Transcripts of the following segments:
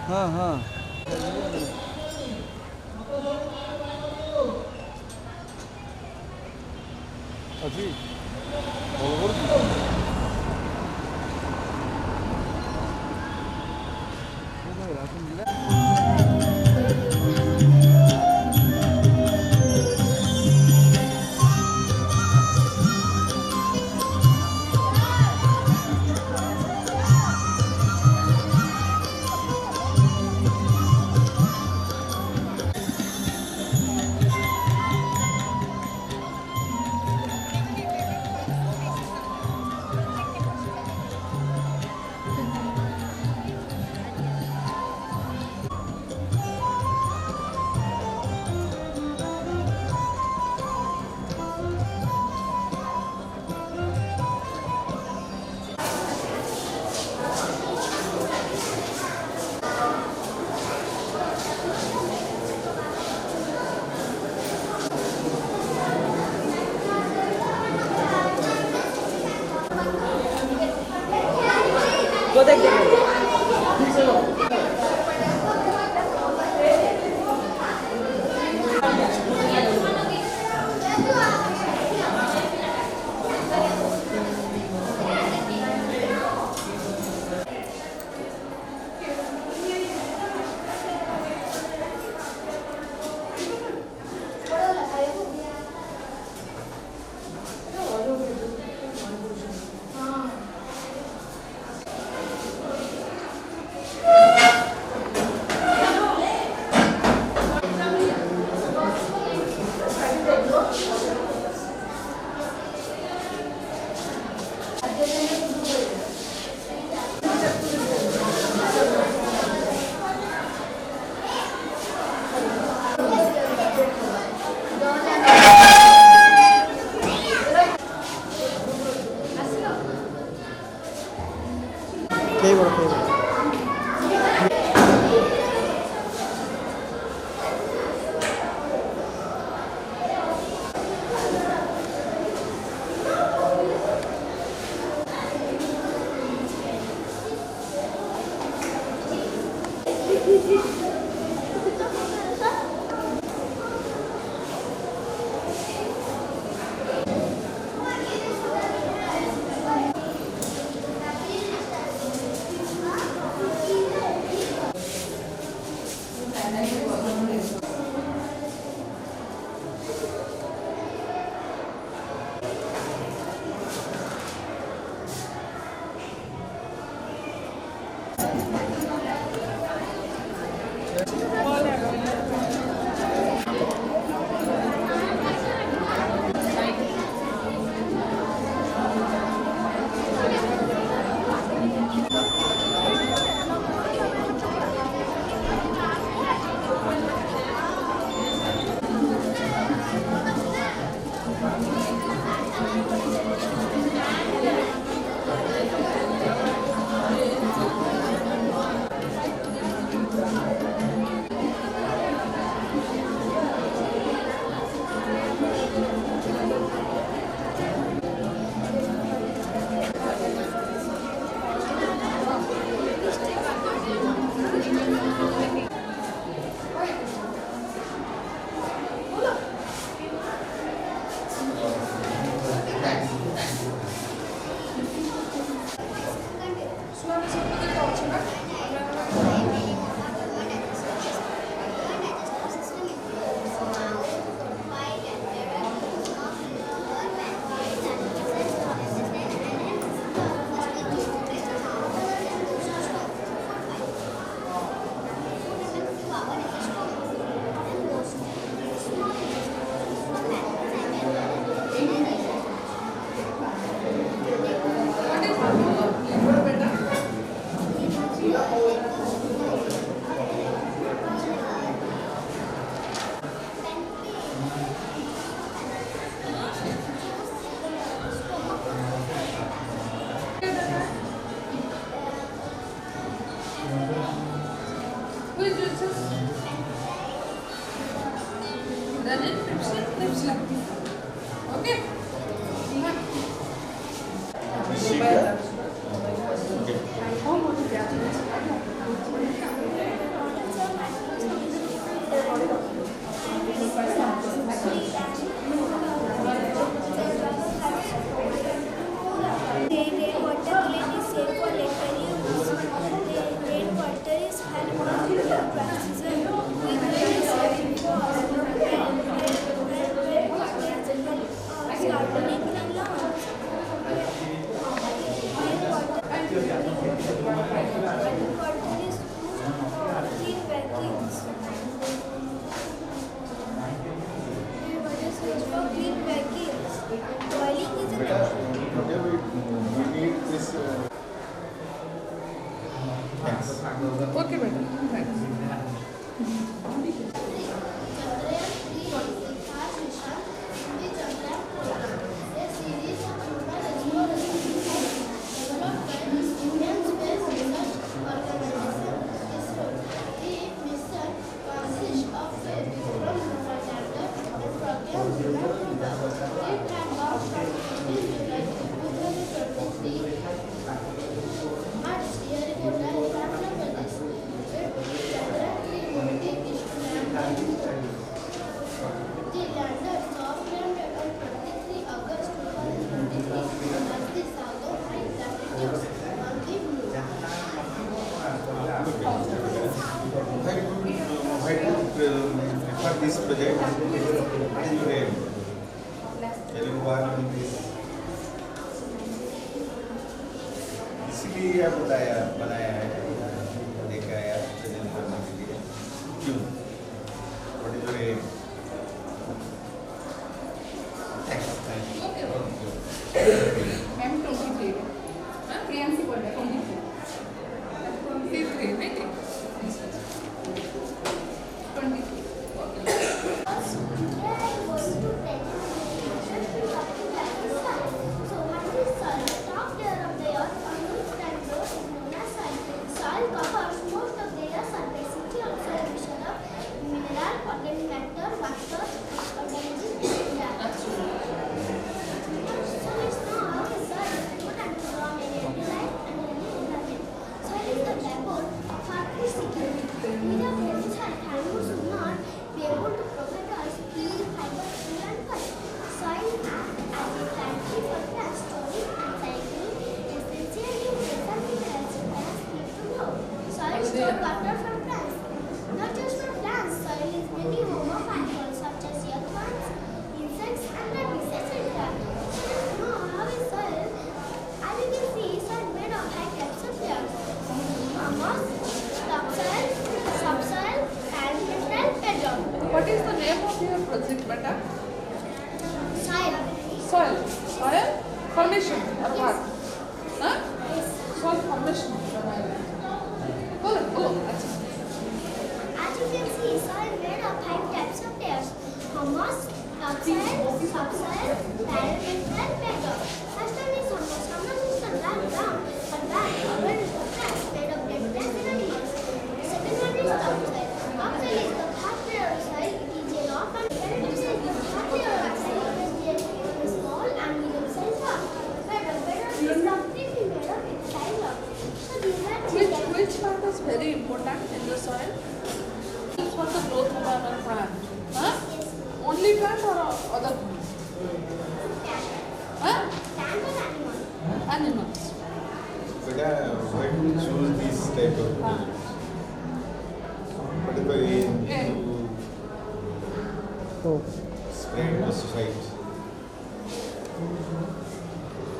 हाँ हाँ। अजी बरोबर की राशन दिला वो देख देख फेवरेट Okay. ओके बेटा, thanks. For this project, what is your aim? Can you work on this? इसीलिए बताया बनाया है, लेकर आया प्रेजेंट करने के लिए। क्यों? What is your aim? Thank you. Ma'am 23 हाँ प्रियांशी बोल रहा है 23 नहीं 23 Water from plants. Not just for plants, soil is many home of animals such as earthworms, insects, and rabbits, etc. So let's know how is soil. As you can see, soil made of high types of layers: humus, topsoil, subsoil, and mineral bedrock. What is the name of your project, beta? Soil. Soil. Soil formation or what? Huh? Yes. Soil formation. Good. Good. As you can see, soil made of 5 types of layers: humus, topsoil, subsoil, mineral bedrock. First one is humus. Humus is the black ground or black covered with the plants made of dead plants and animals. Second one is topsoil. Topsoil is the hard layer of soil. It is a rock and relative size. The hard layer of soil is a small and medium-sized rock. Bedrock. Bedrock is completely made of textile rock. So these are three types. Which part is very important in the soil? For the growth of our plant. Huh? Only plant or other plants? Huh? Plant or animal? Animals. Beta, why do you choose this type of project? What is the aim to spread the society?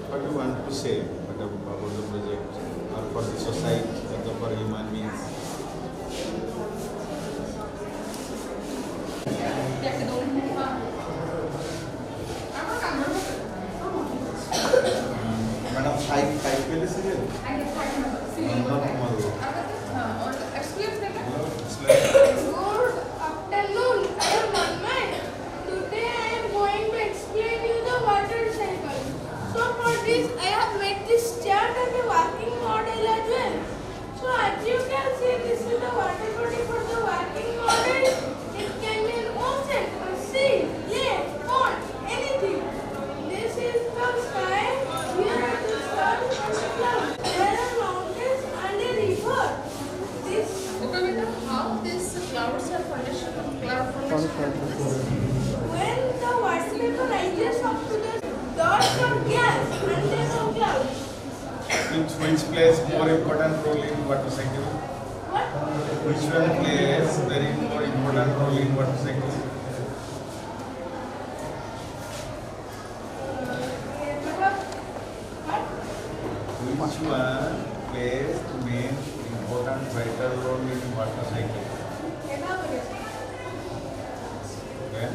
What do you want to say about the project or for the society or for human beings? Madam, five pele serial. Not tomorrow. Explain that. Good afternoon. I am Manman. Today I am going to explain you the water cycle. So for this I have made this chart and a working model as well. So as you can see, this is the water body for the working model. It can be an ocean, a sea, lake, pond, anything. This is the sky. Here are the sun and the clouds. There are mountains and a river. This Okay, beta, how these clouds are formation? Cloud formation. when the water vapor rises up to the dots of gas and then of clouds. Which plays more important role in water cycle? What? Which one plays very more important role in water cycle? What? Which one plays main important vital role in water cycle? Elaborate. Okay?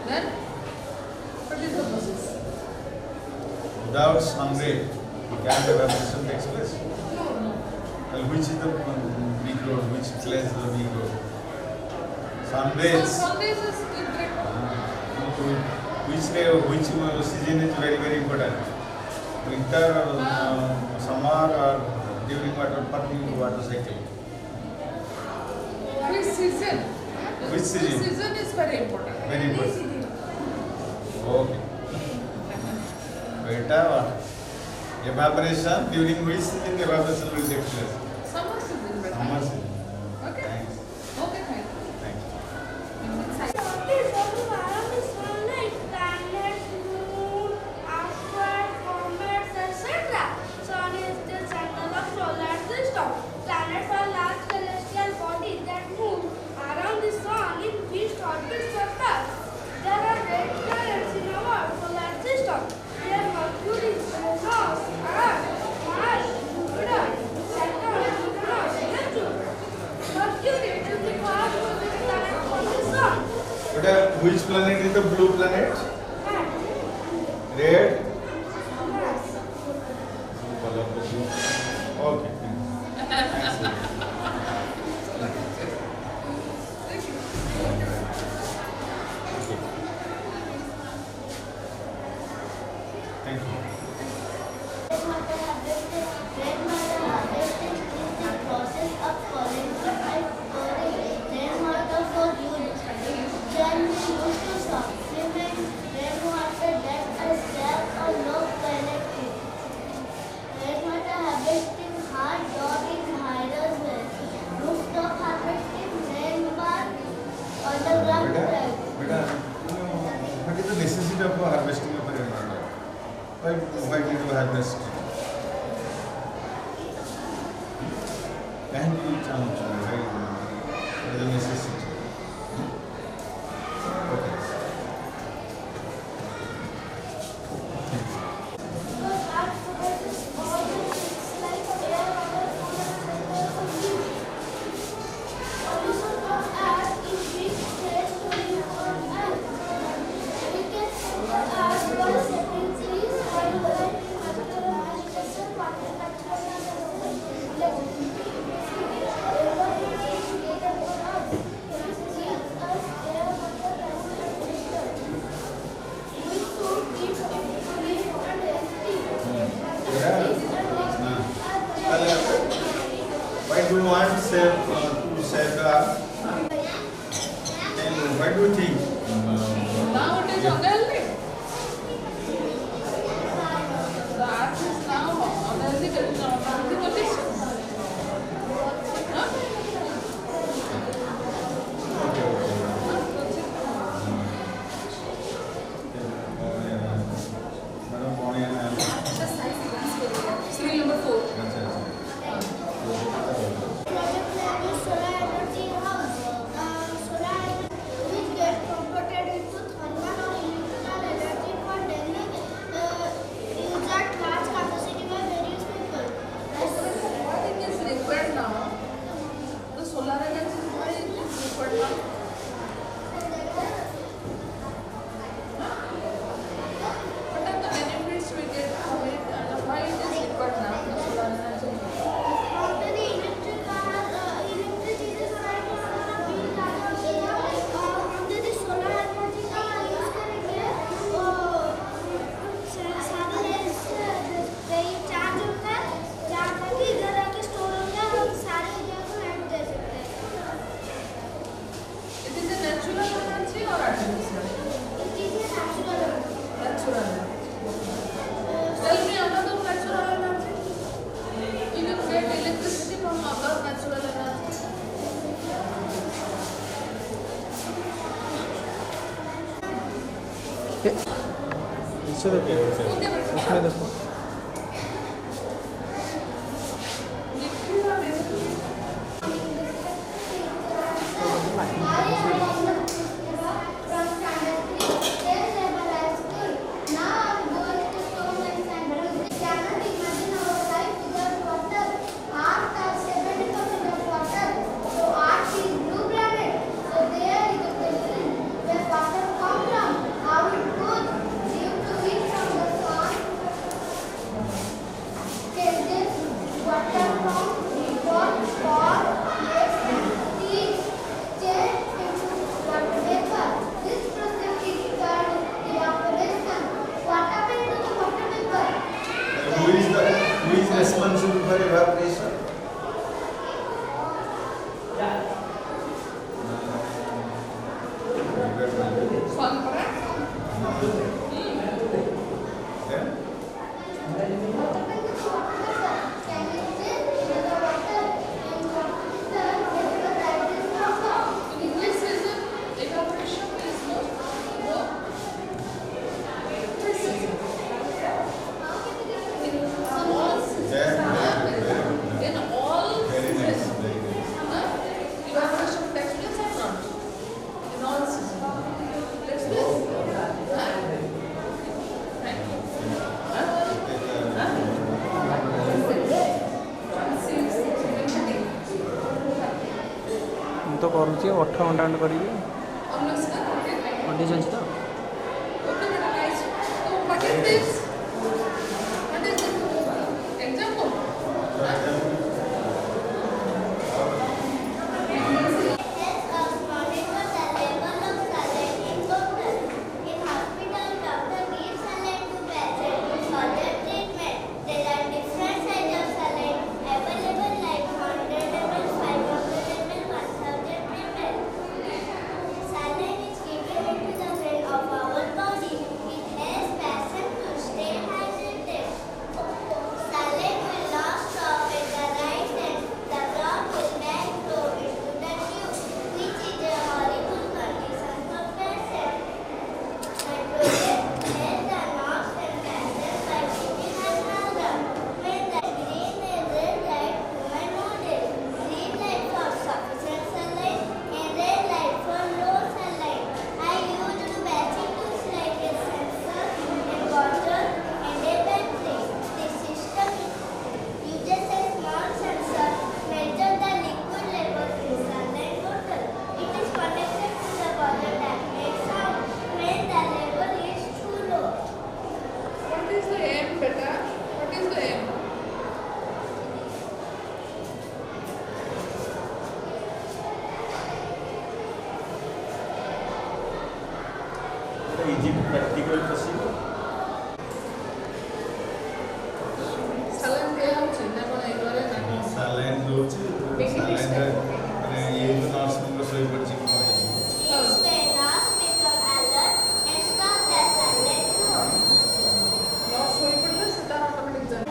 Then, what is the process? Without sunray, can the evaporation takes place? No. which is the big road? Which place is the big road? Sundays. Sundays is great. Which day, which season is very very important? Winter, summer, or during water cycle? Which season? Which season? This season is very important. Very important. Okay. Beta, evaporation, during which season evaporation will take place? Summer season better. Summer season. Okay. Thanks. Okay, thank you. Thank you. Inside. Sun is the center of solar system. Planets are large celestial bodies that move around the sun in fixed orbit circles. There are 8 planets in our solar system. They are Mercury, Venus, Earth, Mars, Jupiter, Saturn, Uranus, Neptune. Mercury is the fast moving planet from the sun. Beta, which planet is the blue planet? Red? Okay. Thank you. Red matter harvesting is the process of collecting and storing red matter for use. Can be used to supplement rainwater that is scarce or low quality. Red matter harvesting hard dog in hydros well. Rooftop harvesting rainwater underground well. Beta, what is the necessity of harvesting of rainwater? Why did you harvest? Can you tell me what is the necessity? Okay. Because art produces all the things like air, water, food, and shelter for use. Pollution from air is big threat to live on Earth. We can control art by setting trees, soil variety, natural vegetation, water conservation, and electricity. Environment is created for us. It gives us air, water, land, and shelter. We should keep it clean and healthy. Why do you want to save the earth? And why do you think? Now it is unhealthy. The earth is now unhealthy condition. Huh? Madam, morning and Serial number 4. Project name is Solar Energy House. Solar energy which gets converted into thermal or electrical energy for daily use at large capacity by various people. What it is required now? The solar energy, why it is required now? What are the benefits we get from it and why it is required now, the solar energy? After the electricity is right on the bill that under the solar energy का use करेंगे सारे charge होता है charge होकर इधर आके store होता है हम सारे एरिया को लाइट दे सकते हैं It is a natural energy or artificial? It is a natural energy. Natural energy. Tell me another natural energy. You can get electricity from other natural energy. इससे देखो इसमें देखो Liquid or acid? responsible for evaporation? Sun, correct? English is evaporation is more precise. In all Very nice, seasons, very nice. evaporation takes place or not? In all seasons. Takes place? Thank you. ମୁଁ ତ କରୁଛି 8 ଘଣ୍ଟା ଖଣ୍ଡେ କରିବି audit ଅଛି ତ What is this? What is this? Example? What is the aim, beta? What is the aim? Is it practical possible? Saline दिया होची ना कोन एगरे ना Saline ଦଉଛି saline ମାନେ ଇଏ ତ ନର୍ସ ମାନଙ୍କ ସହି ପଡିଛି କଣ ହେଇଛି नो सोई पड़ले सेटा ऑटोमेटिक जाए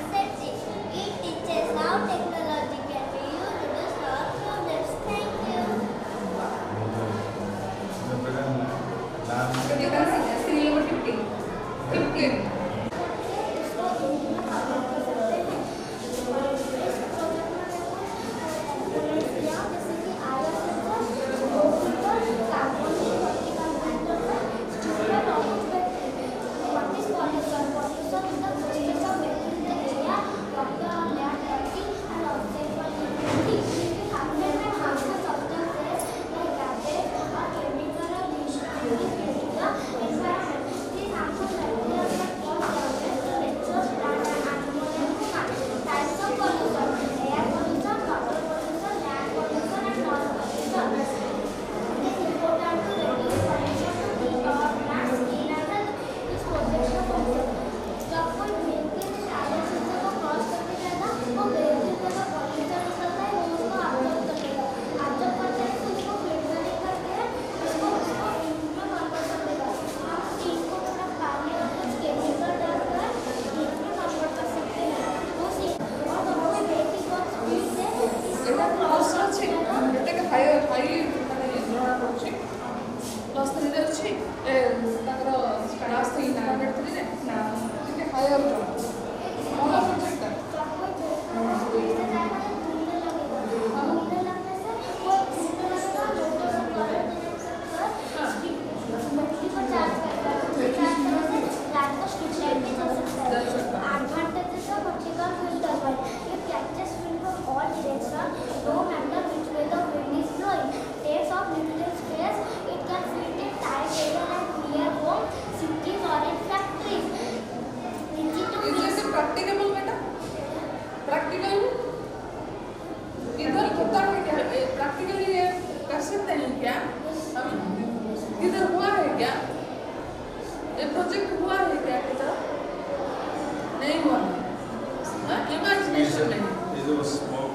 नहीं हुआ, इमेजिन destination नहीं है। Is a small.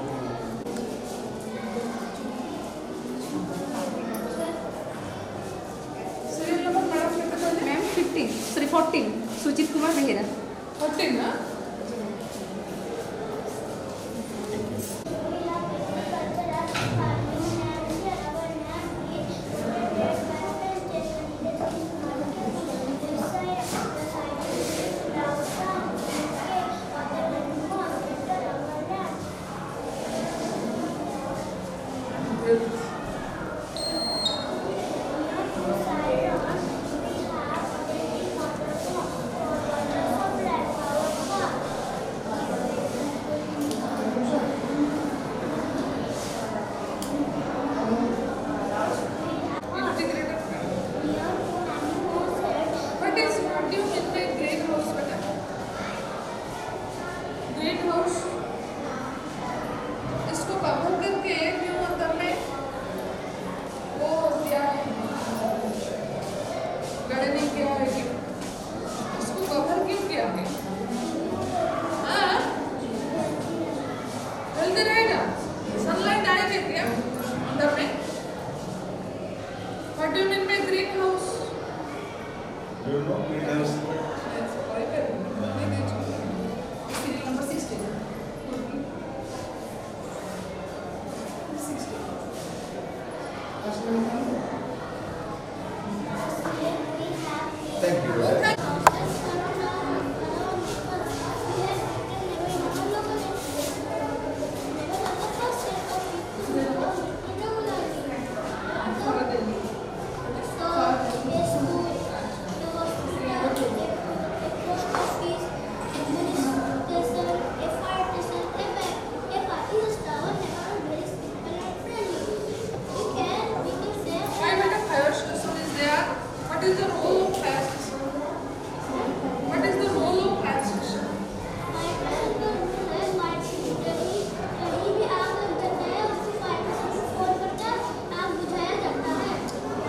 Serial number madam कितना था? मैम 15 सॉरी 14 सुजीत कुमार बेहेरा 14 ना? What do you mean by greenhouse बेटा? Greenhouse इसको कवर करके क्यों अंदर में वो क्या है? गार्डनिंग क्या है कि इसको कवर क्यों किया है? हाँ? हेल्दी रहेगा? सनलाइट आएगी क्या अंदर में? What do you mean by greenhouse? Do you know greenhouse? Serial number 16. Thank you. Why better fire station is there? What is the role of fire station? What is the role of fire station?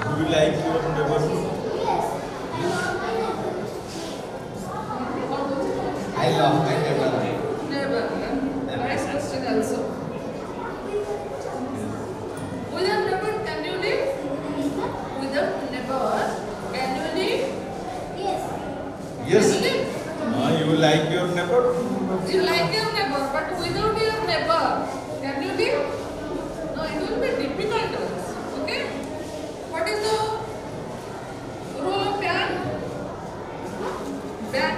Do you like your neighborhood? I love my neighborhood. Never. Nice question also. Without neighbor, can you live? Without neighbor, can you live? Yes. Can you live? You like your neighbor? You like your neighbor, but without your neighbor, can you live? No, it will be difficult. Okay? What is the role of ban? Ban.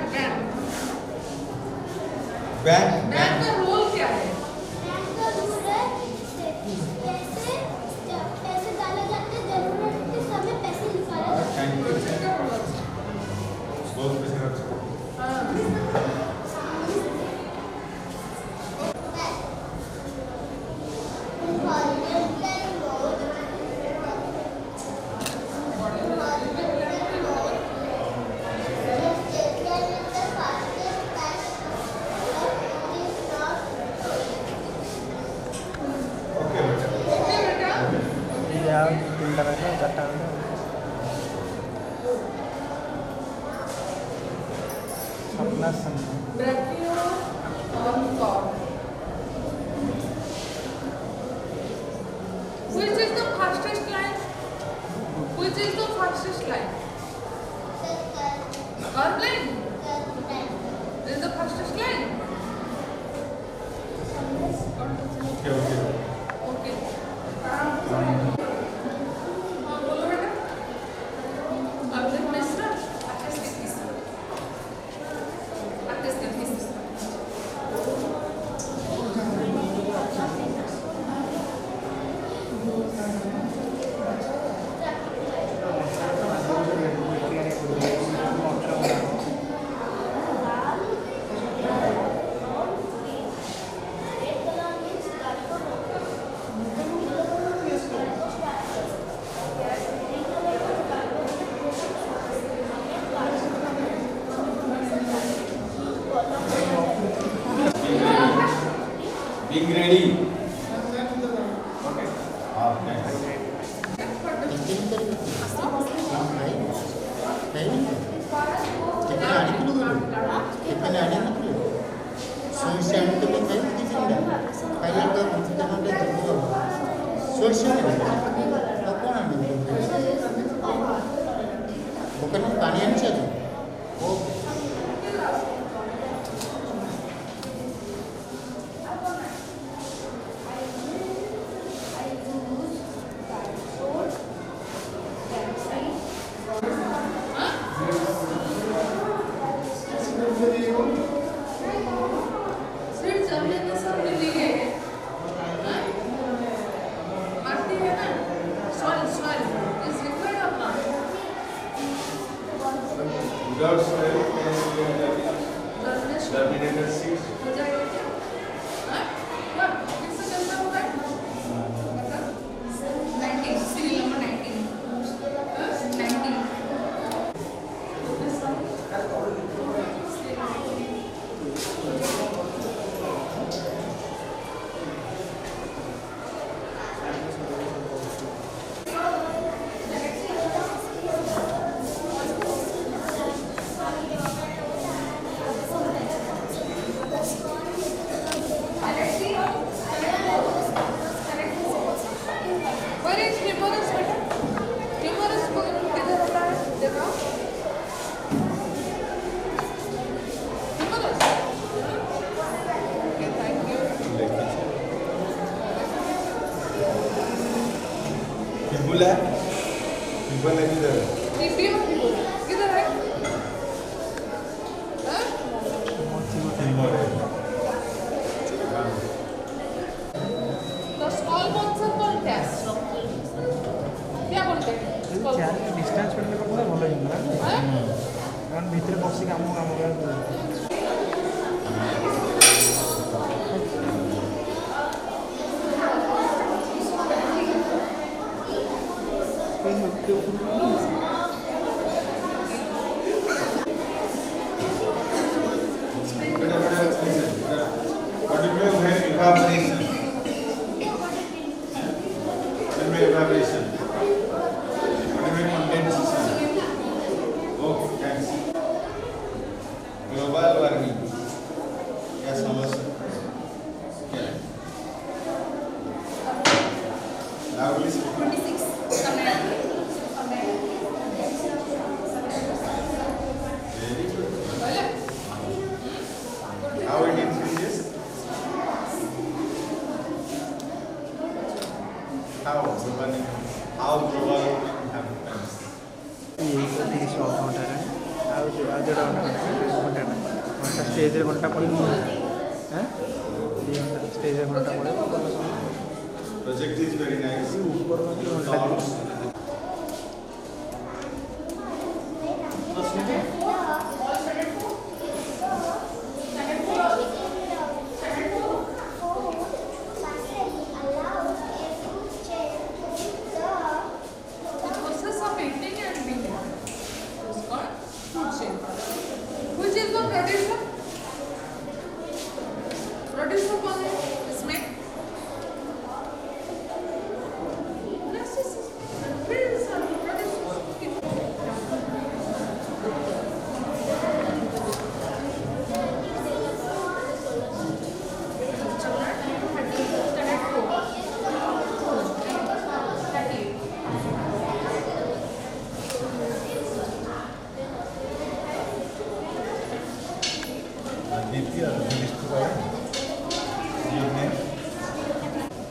Bank. Ban का role क्या है? Thank you. Project का role अच्छा। बहुत पैसे खर्च करो। हाँ। Okay, बेटा। Okay बेटा? या 3 टा रखा 4 टा रखा सपना संग Brachio on cord. Which is the fastest line? Which is the fastest line? Airplane? This is the fastest line? Okay, okay. Okay. हाँ, बोलो बेटा। Abdul Misra? Being ready. Okay. Kita ada dulu. Kita ada dulu. Saya ସୋରିଷ ଆଉ କ'ଣ ଆଣିବି ଦୋକାନରୁ ପାଣି ଆଣିଛ ତ ଓ सीट जमने के सब मिली गई है हाँ? माटी है ना सॉइल इज लिक्विड और not Without soil, germinated seeds. हो जाएगा क्या हाँ? कब किससे कैसा होगा 19 serial number 19 Where is humerus बेटा? Humerus किधर होता है? दिखाओ। Humerus? Okay, thank you. Fibula किधर है? Tibia किधर है? हाँ? Femur है. The small bones are called gas. क्या बोलते हैं? Small ଚାରି bones. ଡିଷ୍ଟାନ୍ସ ପଡ଼ିଲେ କଥା ଭଲ ହେଇଯିବ ନା हाँ? କାରଣ ଭିତରେ ବସି କାମ କରିବା What do you mean when evaporation? When evaporation? What do you mean condensation? Okay, thanks. Global warming. क्या समस्या? क्या? Loudly speak. 26 Very good. बोले? How it increases? How global warming happens? ये तो 30 घंटा है ଆଉ ଦେଢ଼ ଘଣ୍ଟା ଷ୍ଟେଜ୍ରେ ଘଣ୍ଟା ପଡ଼ିବ ହାଁ 2 ଘଣ୍ଟା ଷ୍ଟେଜ୍ରେ ଘଣ୍ଟା ପଡ଼ିବ Project is very nice. ଉପର ଘଣ୍ଟା The process of eating and being is called food chain. Which is the producer? Producer कौन है इसमें? Yes, yes, yes. Producer, producer. Aditya, release to Ryan. Your name?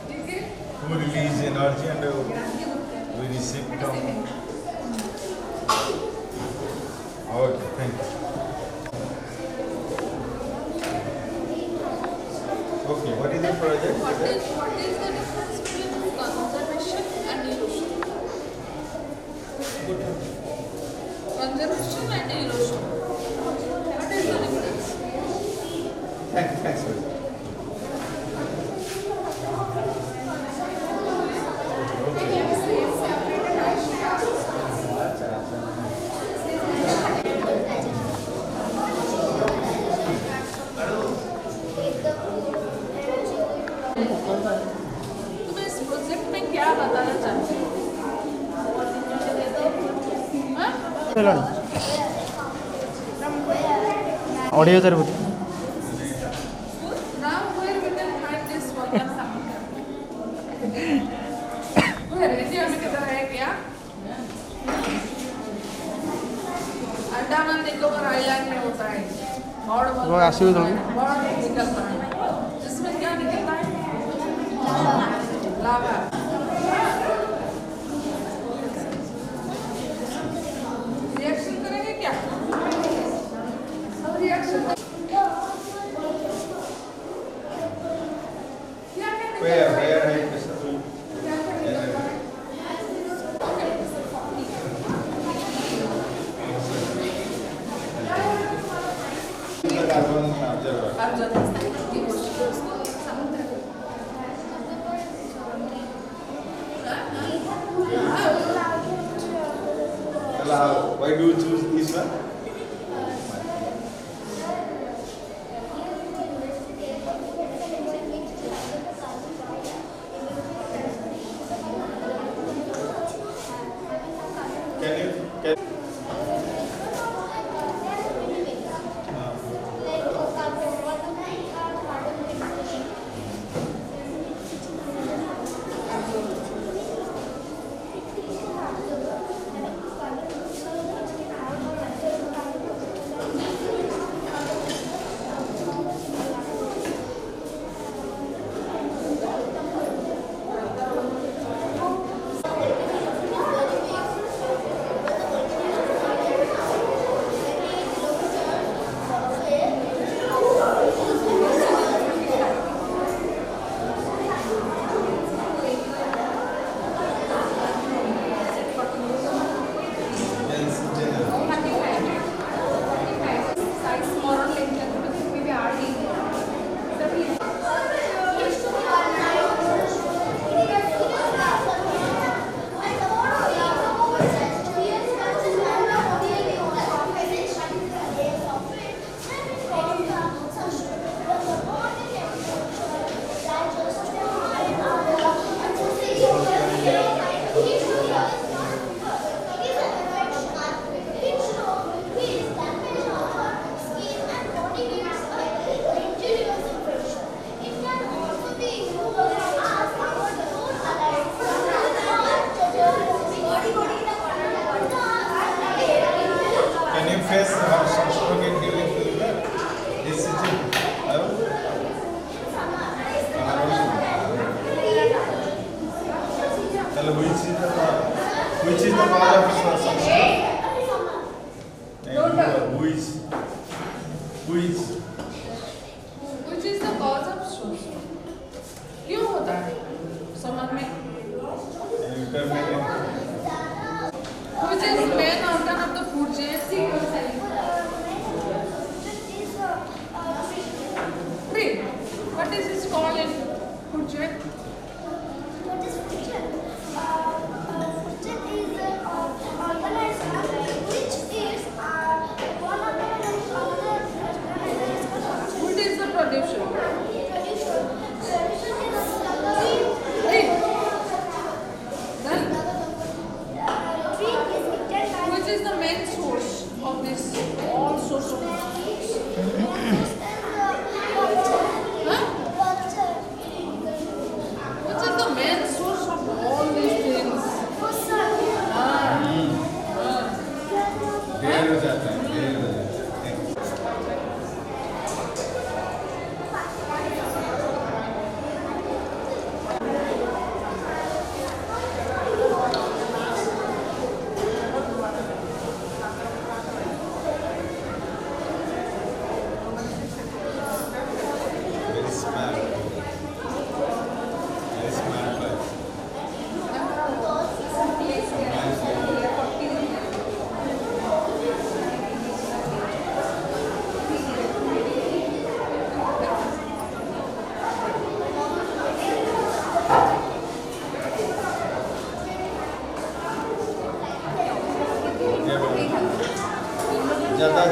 ठीक है? Who release energy and we receive from. Okay, thank you. Okay, what is the project? What is the difference between conservation and erosion? Conservation and erosion. What is the difference? Thanks. तुम्हें इस project में क्या बताना चाहते हो? हाँ? ହେଲାଣି 2,500 ବୋଧେ Now where we can find this water sample? वो आसू तुम बड़ा निकलता है जिसमें क्या निकलता है लावा रिएक्शन करेंगे क्या अब रिएक्शन Where है Mr. Carbon observer. Why do you choose this one? Can you face sunstroke and during this season? Which is the cause of sunstroke? Who is? Which is the cause of sunstroke? क्यों होता है समझ में? Which is the main organ of the food chain? Wait, what is it called in food chain? What is fusion? Fusion is organized which is one of the What is the production? Wait, then which is the main source of this all source of foods? Which is the main source of all these things? देर हो जाता है. Very smart. Very smart life. ज्यादा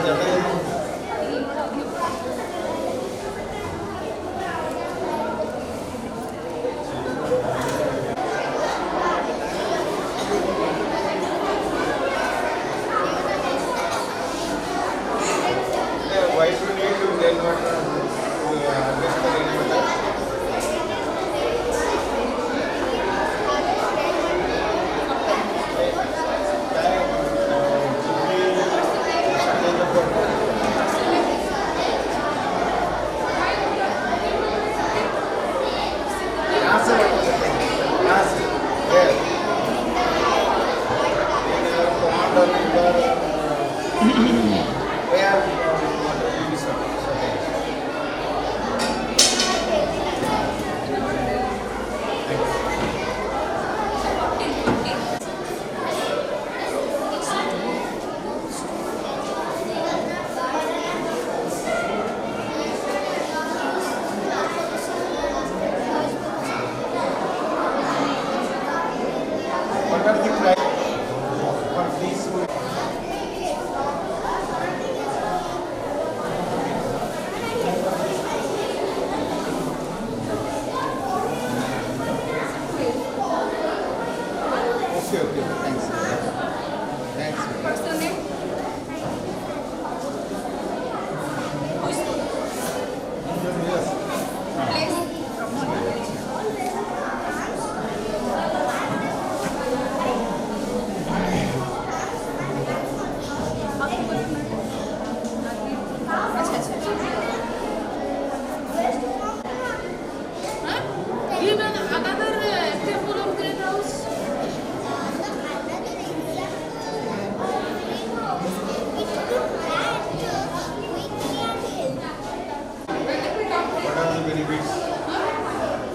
benefits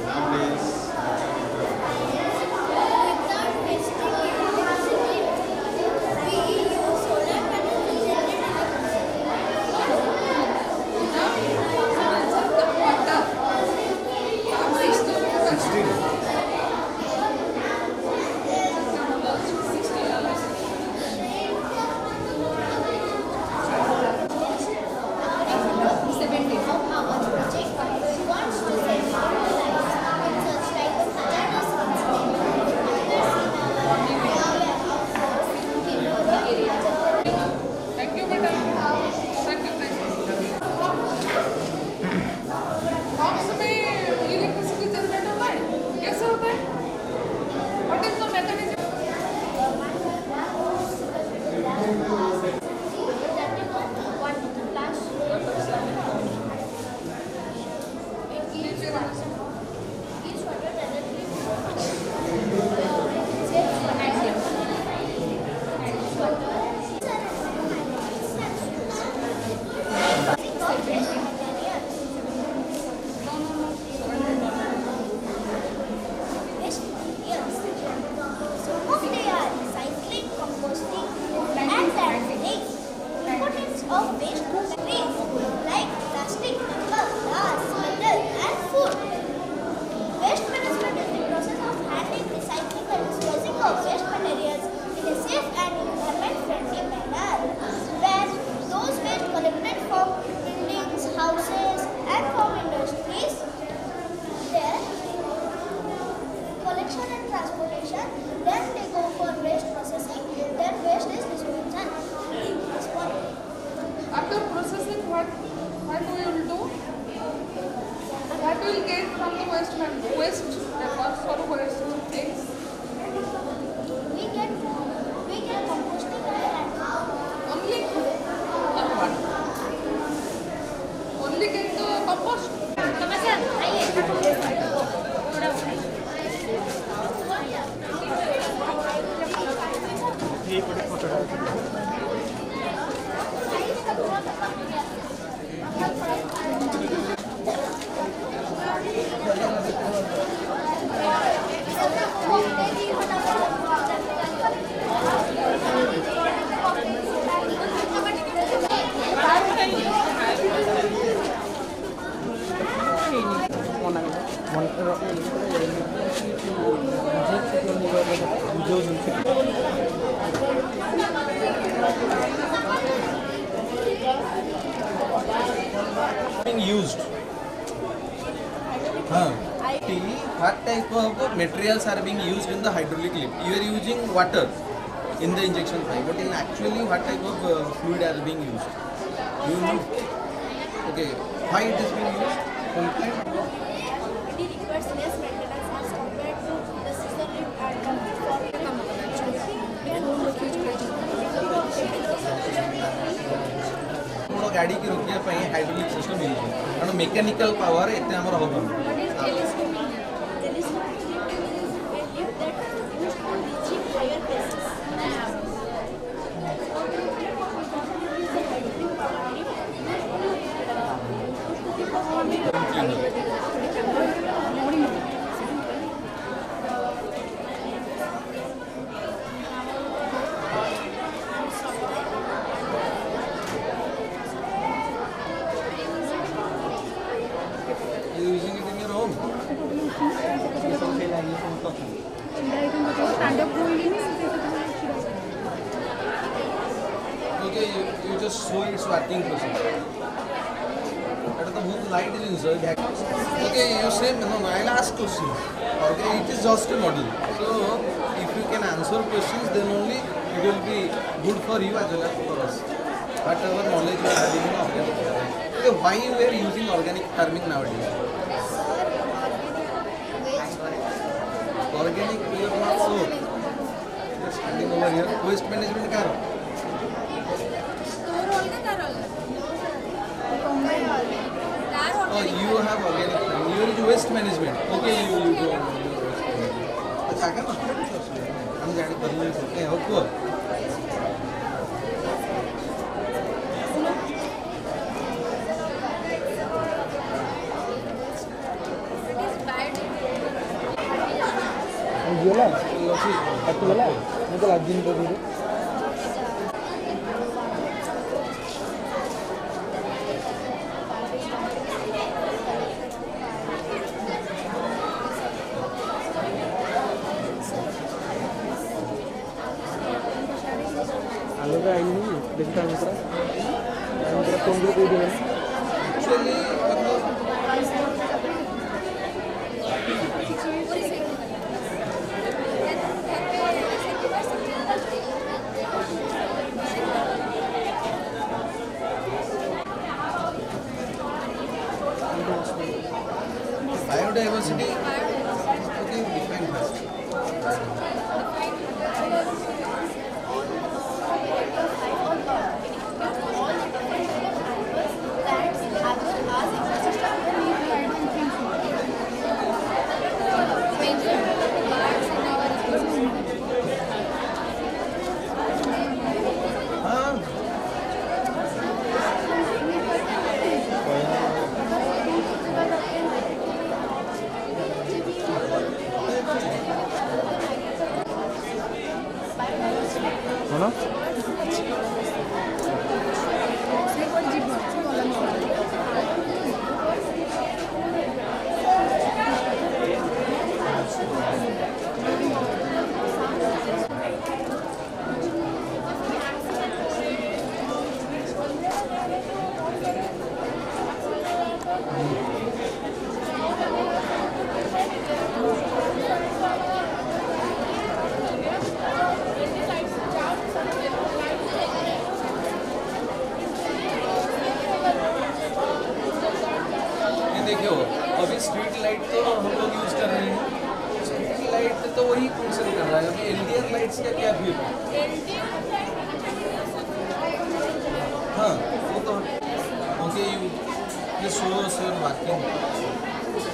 nowadays. Without wasting electricity, we use solar panels to generate electricity. The water. Waste of water. 16. 70. Our project wants to save our lives with such type of hazardous incident. Thank you, madam. Thank you, thank you. Box में electricity generate होता है? कैसे होता है? What is the mechanism? Some of they are recycling, composting, and packaging. Importance of waste materials like plastic, paper, glass, metal, and food. Waste management is the process of handling, recycling, and disposing of waste materials in a safe and environment-friendly manner. Where those waste collected from buildings, houses, and from industries, their collection and transportation, then they go for waste processing, then waste is disposed. After processing, what we will do? What we will get from the waste papers or waste things? We get composting and Only or what? Only get the compost. ये पड़े photo Being used. What type of materials are being used in the hydraulic lift? You are using water in the injection pipe, but in actually what type of fluid is being used? You know? Okay, why it is being used? it requires less maintenance as compared to the scissor lift and बड़ गाड़ी की रोकिया hydraulic system use है कारण mechanical power एते हमर होबो using it in your home. Okay, you just show its working process. That is the whole light is inside. Okay, you say no. I'll ask questions. Okay, it is just a model. So if you can answer questions, then only it will be good for you as well as for us. Whatever knowledge you are having in organic farming. Okay, why you are using organic farming nowadays? Organic, you are not so. Just standing over here. Waste management car. Oh, you have organic farming. You are waste management. Okay, you go on. अच्छा क्या ना? हम जाने पर नहीं सकते हैं आपको. ଲାଗିଗଲା କାଟିଗଲା ମୁଁ ତ ଲାଗିନି ତ ଧୀରେ आलूका आईनी देखता हूँ पूरा कम दे देना एक्चुअली मतलब बायोडाइवर्सिटी डिफाइन फर्स्ट कौन देखियो अभी स्ट्रीट लाइट तो हम लोग यूज कर रहे हैं स्ट्रीट लाइट तो वही फंक्शन कर रहा है अभी एलडीआर लाइट्स का क्या व्यू हाँ वो तो okay you show your working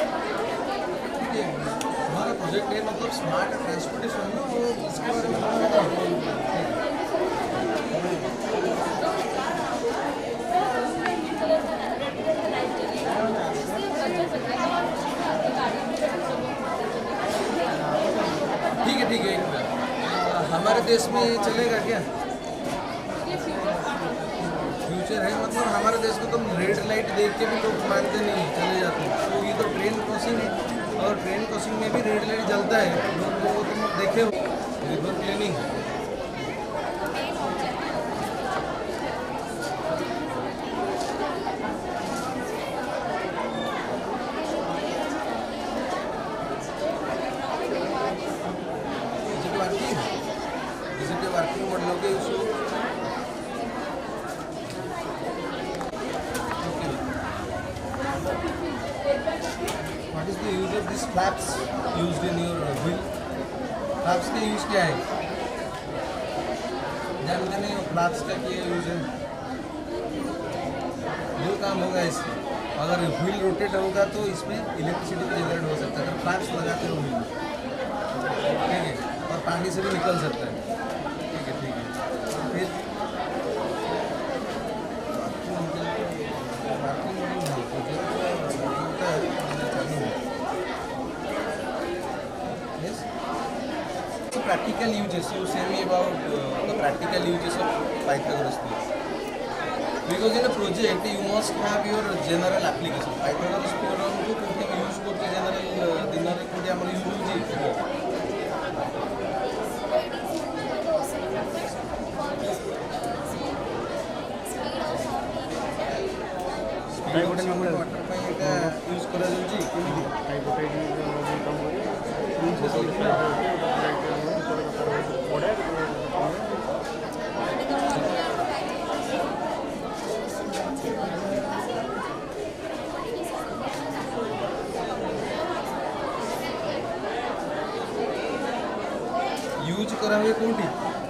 ठीक है हमारा प्रोजेक्ट है मतलब स्मार्ट ट्रांसपोर्टेशन ना वो इसके बारे में ठीक है हमारे देश में चलेगा क्या फ्यूचर है मतलब हमारे देश को तो रेड लाइट देख के भी लोग मानते नहीं चले जाते हैं तो ये तो ट्रेन क्रॉसिंग है और ट्रेन क्रॉसिंग में भी रेड लाइट जलता है लोग वो तुम देखे हो रिवर क्लीनिंग वर्किंग मॉडल के issue What is the use of these flaps used in your wheel? Flaps का यूज क्या है? जानते नहीं हो फ्लैप्स का क्या यूज है? दो काम होगा इससे अगर व्हील रोटेट होगा तो इसमें इलेक्ट्रिसिटी जनरेट हो सकता है अगर फ्लैप्स लगाते हो व्हील ठीक है और पानी से भी निकल सकता है ठीक है फिर practical uses you say me about the practical uses of Pythagoras theorem because in a project you must have your general application Pythagoras theorem को कोठे में यूज करते जनरल दिन रे कोठे हमर यूज होची स्पीड नंबर वाटर पे एटा यूज करा जाउची केमिति हाइपोथेटिकल काम करे करा हुए कोठी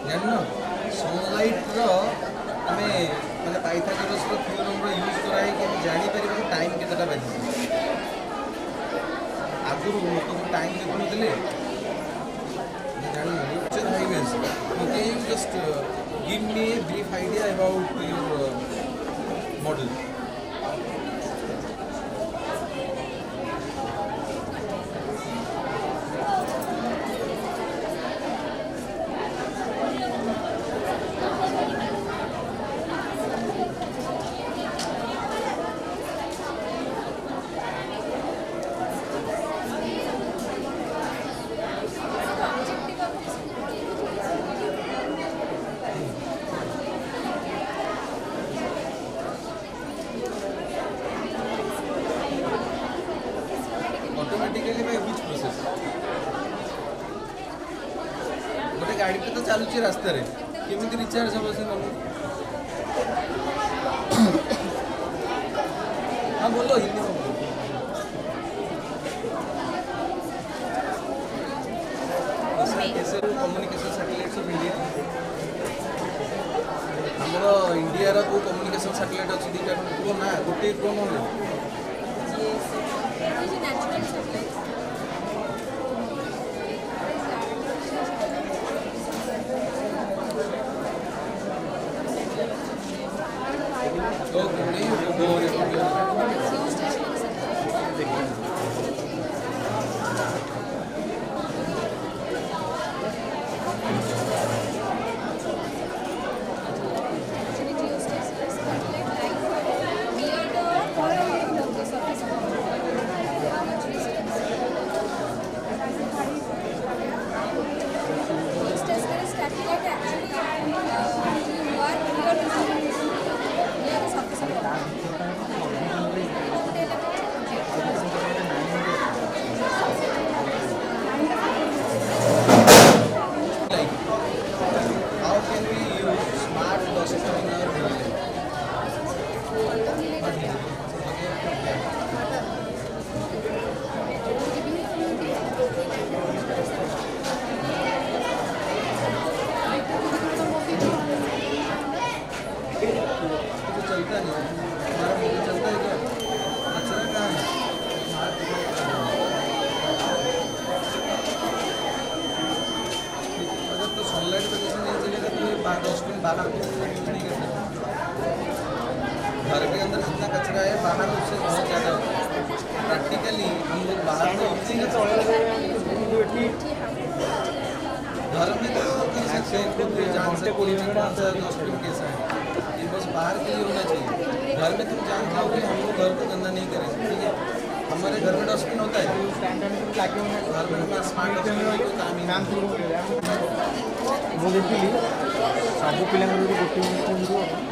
जान सनलाइट रो हमें माने पाइथागोरस रो थ्योरम रो यूज करा है कि हम जानि परिबा कि टाइम केतेटा बाजी आगुरु लोक टाइम देखु दिले जान future highways okay just give me a brief idea about your model. Automatically by which process? गोटे गाड़ी पे तो चलुची रास्ता रे केमिति रिचार्ज हो से बोलो हां बोलो हिंदी में बोलो ऐसे कम्युनिकेशन सैटेलाइट्स ऑफ इंडिया हमरो इंडिया रा को कम्युनिकेशन सैटेलाइट अछि दिटा को ना गोटे को न घर के अंदर जितना कचरा है बाहर उससे बहुत ज़्यादा होता है प्रैक्टिकली हम लोग बाहर तो उसी के घर में तो ऐसे खुद भी जान सकते हो कि कौन सा डस्टबिन कैसा है ये बस बाहर के लिए होना चाहिए घर में तुम जानते हो कि हम लोग घर को गंदा नहीं करेंगे ठीक है हमारे घर में डस्टबिन होता है घर में हमारा स्मार्ट डस्टबिन कोई काम ही नहीं वो देखिए सब पिला गोटे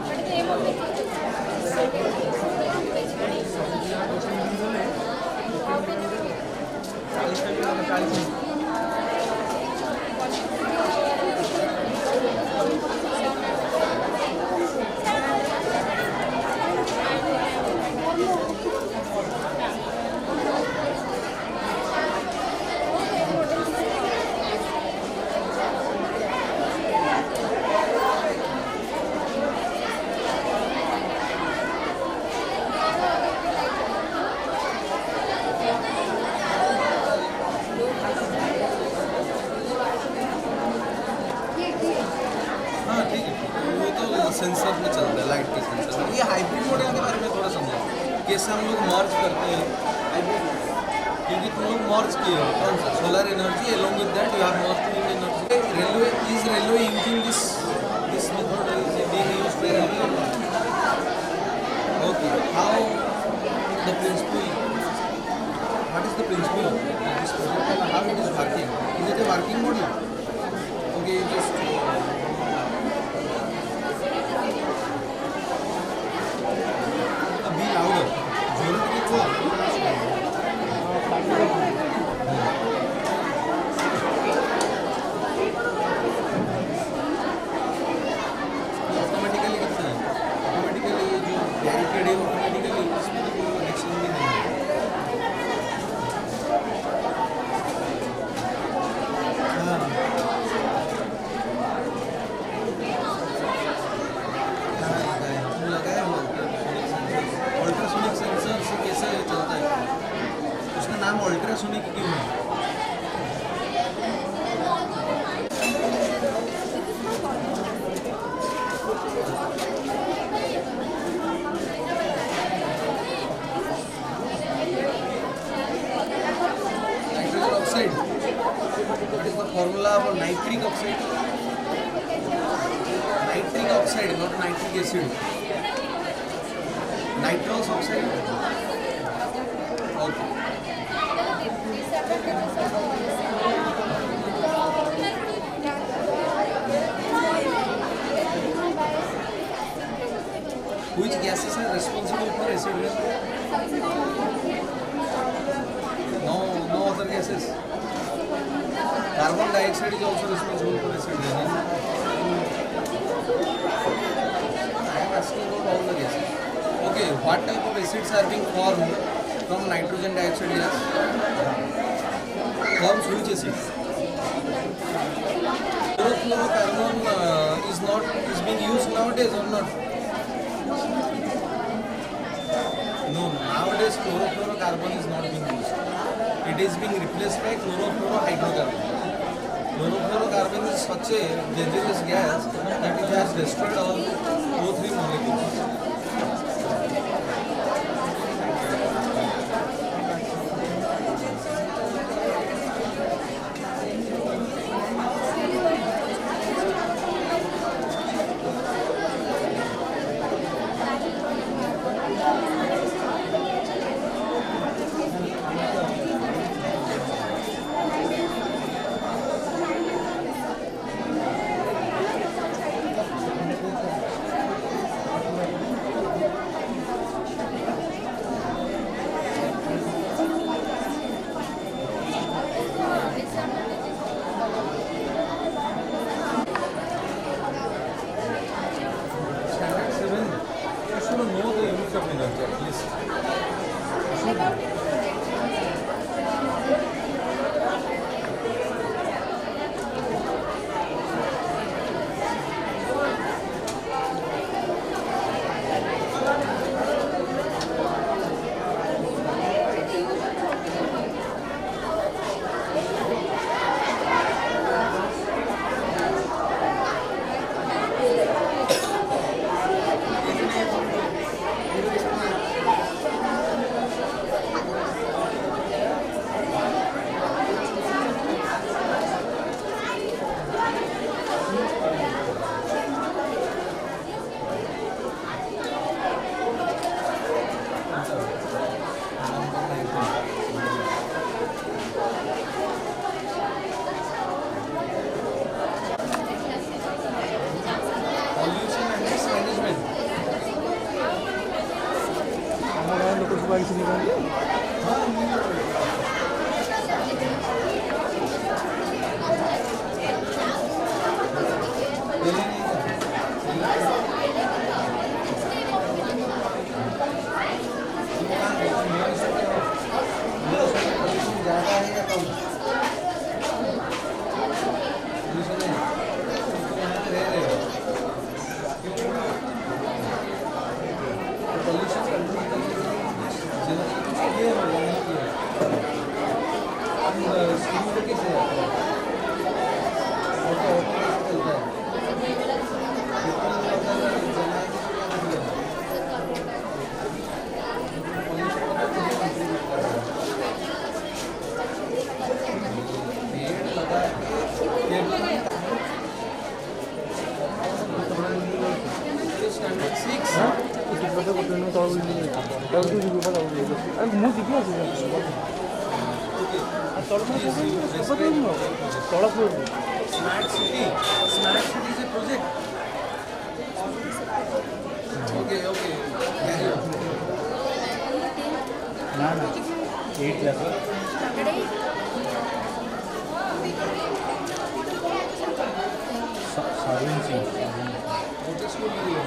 सेंसर में चलता है लाइट के सेंसर में ये हाइब्रिड मॉडल के बारे में थोड़ा समझाओ कैसे हम लोग मर्ज करते हैं हाइब्रिड क्योंकि तुम लोग मर्ज किए हो कौन सा solar energy along with that you have must wind energy railway using this method is being used by railway okay how the principle what is the principle of this project how it is working is it a working model okay just नाम ultrasonic क्यों है? Nitrogen oxide. What is the formula for nitric oxide? Nitric oxide, not nitric acid. Nitrous oxide. Okay. Which gases are responsible for acid rain? No other gases. Carbon dioxide is also responsible for acid rain. I am asking about all the gases. Okay, what type of acids are being formed from nitrogen dioxide gas? Forms which acid? Chlorofluorocarbon is being used nowadays or not? No, nowadays chlorofluorocarbon is not being used. It is being replaced by chlorofluorohydrocarbon. Chlorofluorocarbon is such a dangerous gas that it has destroyed all O3 molecules. Standard 7, you should know the units of energy at least. Pollution and waste management. ଆମ ଗାଁ ଲୋକ ସବୁ ଆଇଛି ନିକନ୍ତି ज़्यादा है या कम? Pollution है। यहाँ पे रह रहे हो। Pollution control करने के लिए जिला कुछ किए हैं या नहीं किए? हम स्कूल में कैसे जाते हैं? ऑटो कैसे चलता है? कितना लोग अंदर जमा है कि क्या किया? Pollution को तो किसी contribute कर रहा है। पेड़ लगा के Standard 6. ଗୋଟେ ଗୋଟେ ତଳକୁ ଯିବୁ ତଳକୁ ଯିବୁ ଆରେ ମୁଁ ଯିବି ଆଜି ତଳ ତଳ Smart city. Smart city is a project. Okay. Carry on. ନା ନା 8 କ୍ଲାସ୍ What is school में है?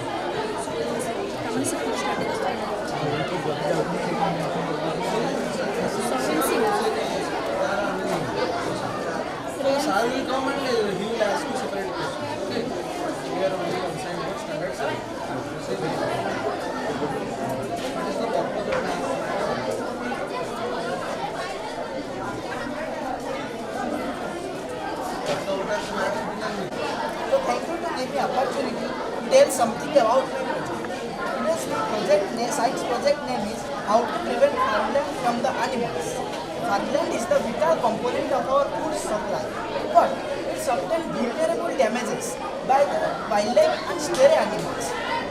Sir will come and he will ask you separate questions. Okay. We are only concerned about standard 7. What is the purpose of math? something about my project. Today's science project name is how to prevent farmland from the animals. Farmland is the vital component of our food supply, but it sustains vulnerable damages by the wildlife and stray animals.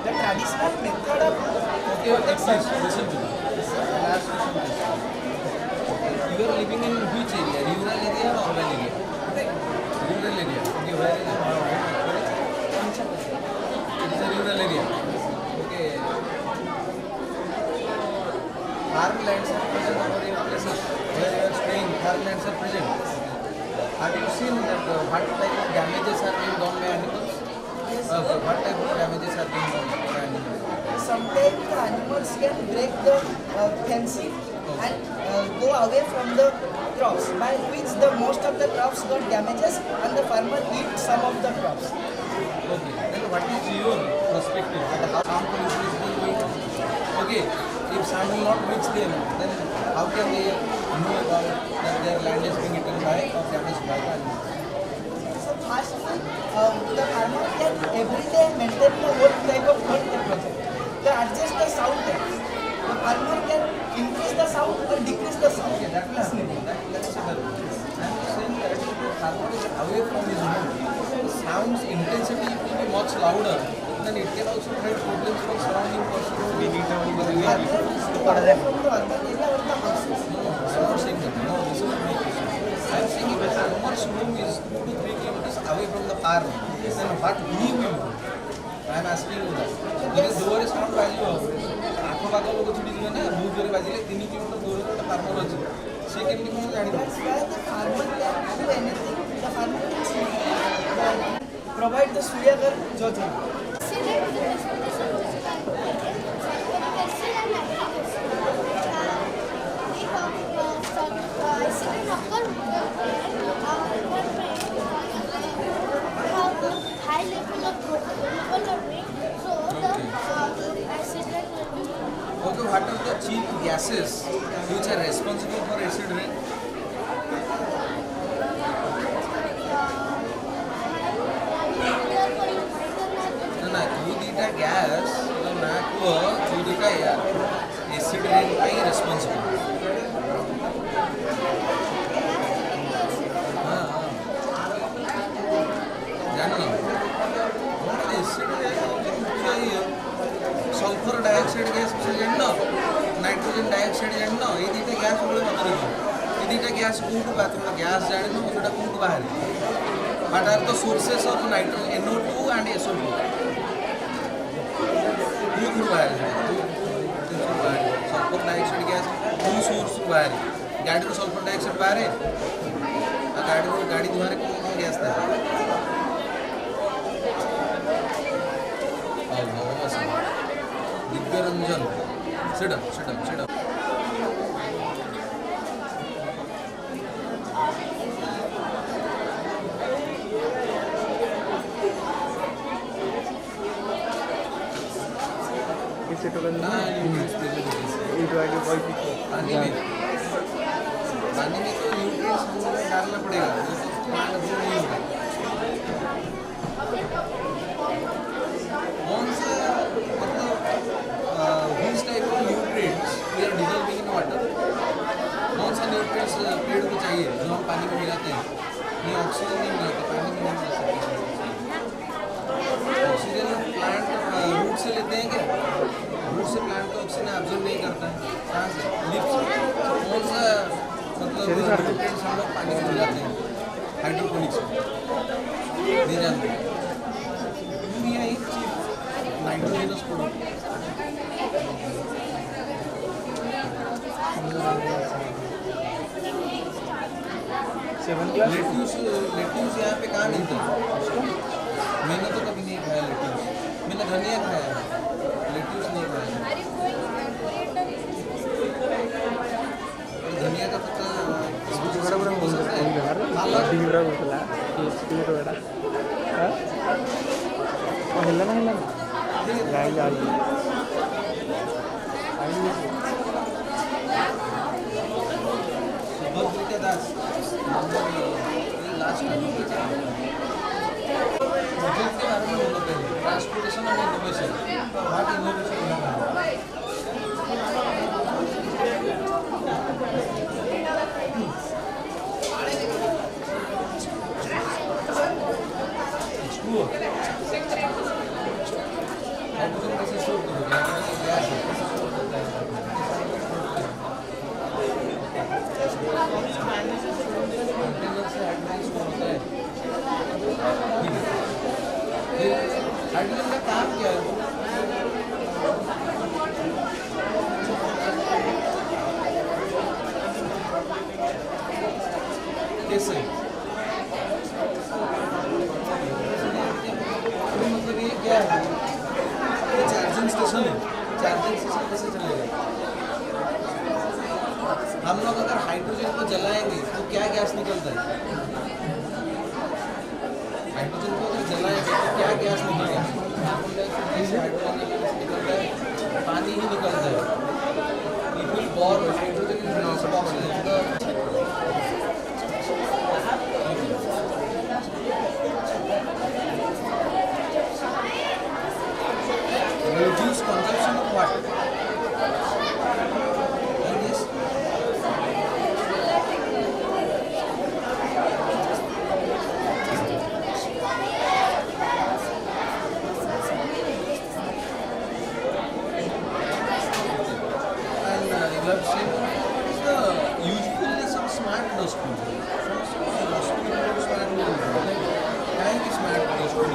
The traditional method of protection. Listen to me. Last question. You are living in which area? Rural area or urban area? Rural area. Okay, where is it? It is a rural area. Okay. Farmlands are present over your places where you are staying. Farmlands are present. Have you seen that what type of damages are being done by animals? Yes. Okay, what type of damages are being done by animals? Sometimes the animals can break the fencing and go away from the crops, by which the most of the crops got damages and the farmer eat some of the crops. Okay, then what is your perspective? How farm policy is going on? Okay, if sound will not reach them, then how can they know about that their land is being eaten by or damaged by the animals? So first, the farmer can every day maintain the whole type of work project. To adjust the sound depth. The farmer can increase the sound or decrease the sound. Okay, that will happen. That is better. I am saying that if the farmer is away from his home, the sound's intensity will be much louder. Then it can also create problems for surrounding persons. We need to Farmer is away from the urban area or the houses. No, I'm not saying that. No, this is not my question. I'm saying if a farmer's home is 2 to 3 kilometers away from the farm, then what he will do? I'm asking you that. Because door sound value आखपाख लोक छुट्टी जी ना बहुत जोर बाजिले 3 kilometre दूर गोटे farmer अच्छे से केमती कौन जानी That's why the farmer can do anything. The farmer can provide the Suryagar Yojana. High level of global warming, so the accident will be Okay, what are the cheap gases which are responsible for acid rain? ना जो दीटा gas ना को जो दीटा acid rain ପାଇଁ responsible हां जानो कौन acid rain sulphur dioxide gas से जाननो नाइट्रोजन डाइऑक्साइड जाननो ये दीटा गैस बोले मत रखो ये दीटा गैस कोठु बाथरूम गैस जाननो ओटा कोठु बाहर What are the sources of nitrogen NO2 and SO2? Two बाहर sulphur dioxide gas two source बाहर गाड़ी को सल्फर डाइऑक्साइड बाहर है गाड़ी द्वारा कौन गैस था दिव्य रंजन sit up इसे तो करना ना इटवाइट कोई पानी में तो न्यूट्रिएंट्स हमें डालना पड़ेगा तो प्लांट ग्रो नहीं होगा कौन सा मतलब which type of nutrients we are dissolving in water कौन सा न्यूट्रिएंट्स पेड़ को चाहिए जो हम पानी में मिलाते हैं ये ऑक्सीजन नहीं मिलाते पानी में नहीं मिला सकते ऑक्सीजन प्लांट रूट से लेते हैं क्या रूट से प्लांट का ऑक्सीजन एब्जॉर्ब नहीं करता है कहाँ से लीफ से कौन सा मतलब न्यूट्रिएंट्स हम लोग पानी में मिलाते हैं हाइड्रोपोनिक्स में नहीं जानते यूरिया एक चीज नाइट्रोजनस प्रोडक्ट लेट्यूस यहाँ पे कहाँ मिलता है मैंने तो कभी नहीं खाया लेट्यूस मैंने धनिया खाया है लेट्यूस नहीं खाया धनिया का पत्ता बड़ा बोलता डिबरा बोलता स्पीड बड़ा हां हिलना ना गाय जा रही सुभद्रिका दास लास्ट प्रोजेक्ट के बारे में बोलो पहले transportation and innovation. What innovation you have? It's poor. Hydrogen कैसे store करोगे? gas है, कैसे store करता है? Container से hydrogen store होता है. हाइड्रोजन का काम क्या है? कैसे? मतलब ये क्या है? ये चार्जिंग स्टेशन है. चार्जिंग स्टेशन कैसे चलेगा? हम लोग अगर हाइड्रोजन को जलाएंगे तो क्या गैस निकलता है? हाइड्रोजन को अगर जलाएंगे तो क्या गैस निकलेगा? कार्बन डाइऑक्साइड हाइड्रोजन निकलता है, पानी ही निकलता है. It will burn hydrogen in the oxygen. Reduce consumption of what? And this let's say, what is the usefulness of smart dustbin? Smart dustbin.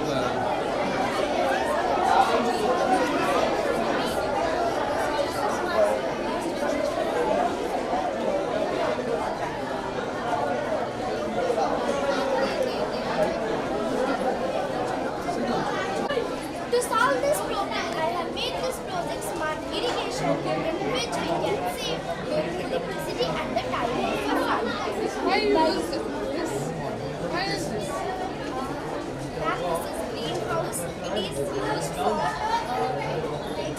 To solve this problem, I have made this project smart irrigation in which we can save both electricity and the time for farming. Why you use this? Why is this? That this is greenhouse. It is used for it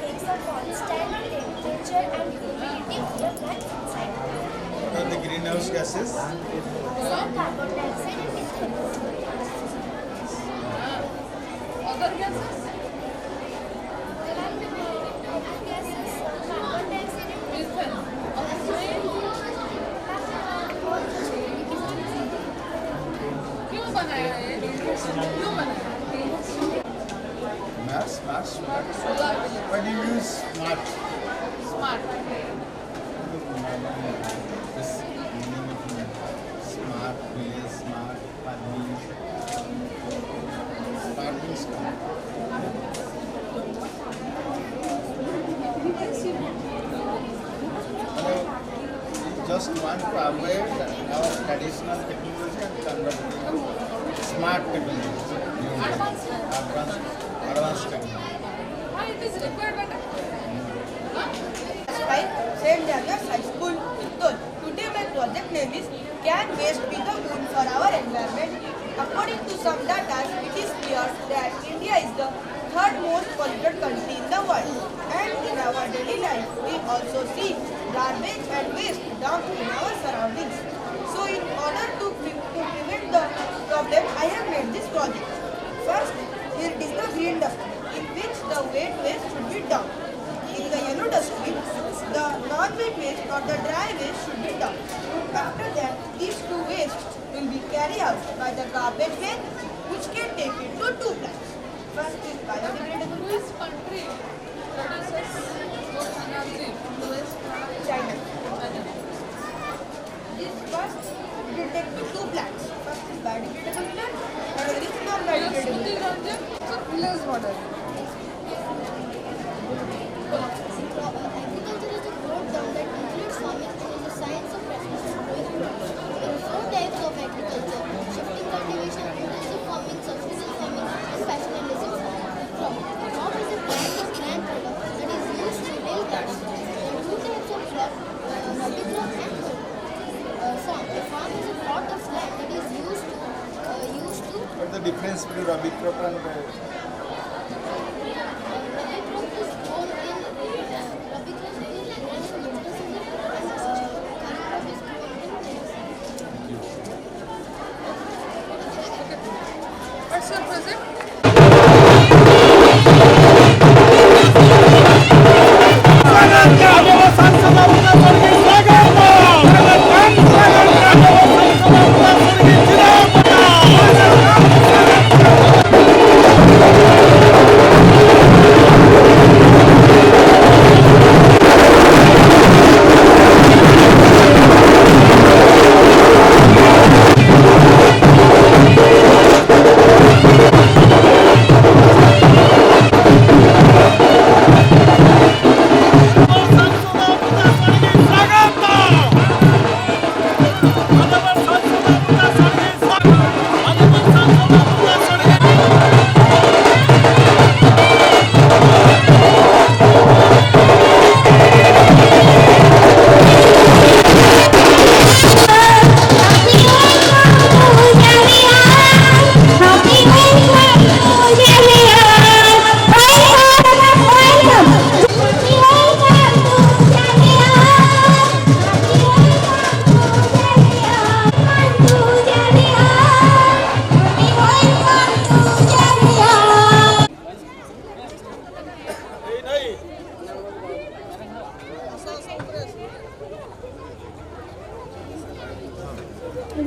takes a constant temperature and humidity of the plants inside. And the greenhouse gases? Carbon dioxide and methane. Other gases? There are other gases, carbon dioxide and Methane. क्यों बनाया ये? क्यों बनाया? Smart. Solar Why do you use smart? smart. This meaning of smart, village, smart, farming. Smart means just want to avoid our traditional technology and convert it to smart technology. Advanced. Advanced technology. Why it is required by huh? By St. Xavier's High School, Uttar. Today my project name is Can Waste Be the Good for Our Environment? According to some data, it is clear that India is the third most polluted country in the world. And in our daily life, we also see garbage and waste dumped in our surroundings. So in order to prevent the problem, I have made this project. First, here is the green dustbin, in which the wet waste should be dumped. In the yellow dustbin, the non-wet waste or the dry waste should be dumped. After that, these two wastes will be carried out by the garbage man, which can take it to two plants. First is biodegradable Which country produces most energy from the waste? China. China. This first will take to two plants. First is biodegradable plant, and the is Your non-biodegradable Shruti plant. Ranjan, it's a village model. Agriculture is a broad term that includes farming and is the science of practicing growing crops. There are four types of agriculture: shifting cultivation, intensive farming, subsistence farming, and pastoralism. Crop is a plant of land product that is used to build crops. There are two types of crop: rabi crop and farm. A farm is a plot of land that is used to What's the difference between rabi crop and rabi crop is grown in rabi crop is grown in winter season. Kharif crop is grown in rainy season. What's your project?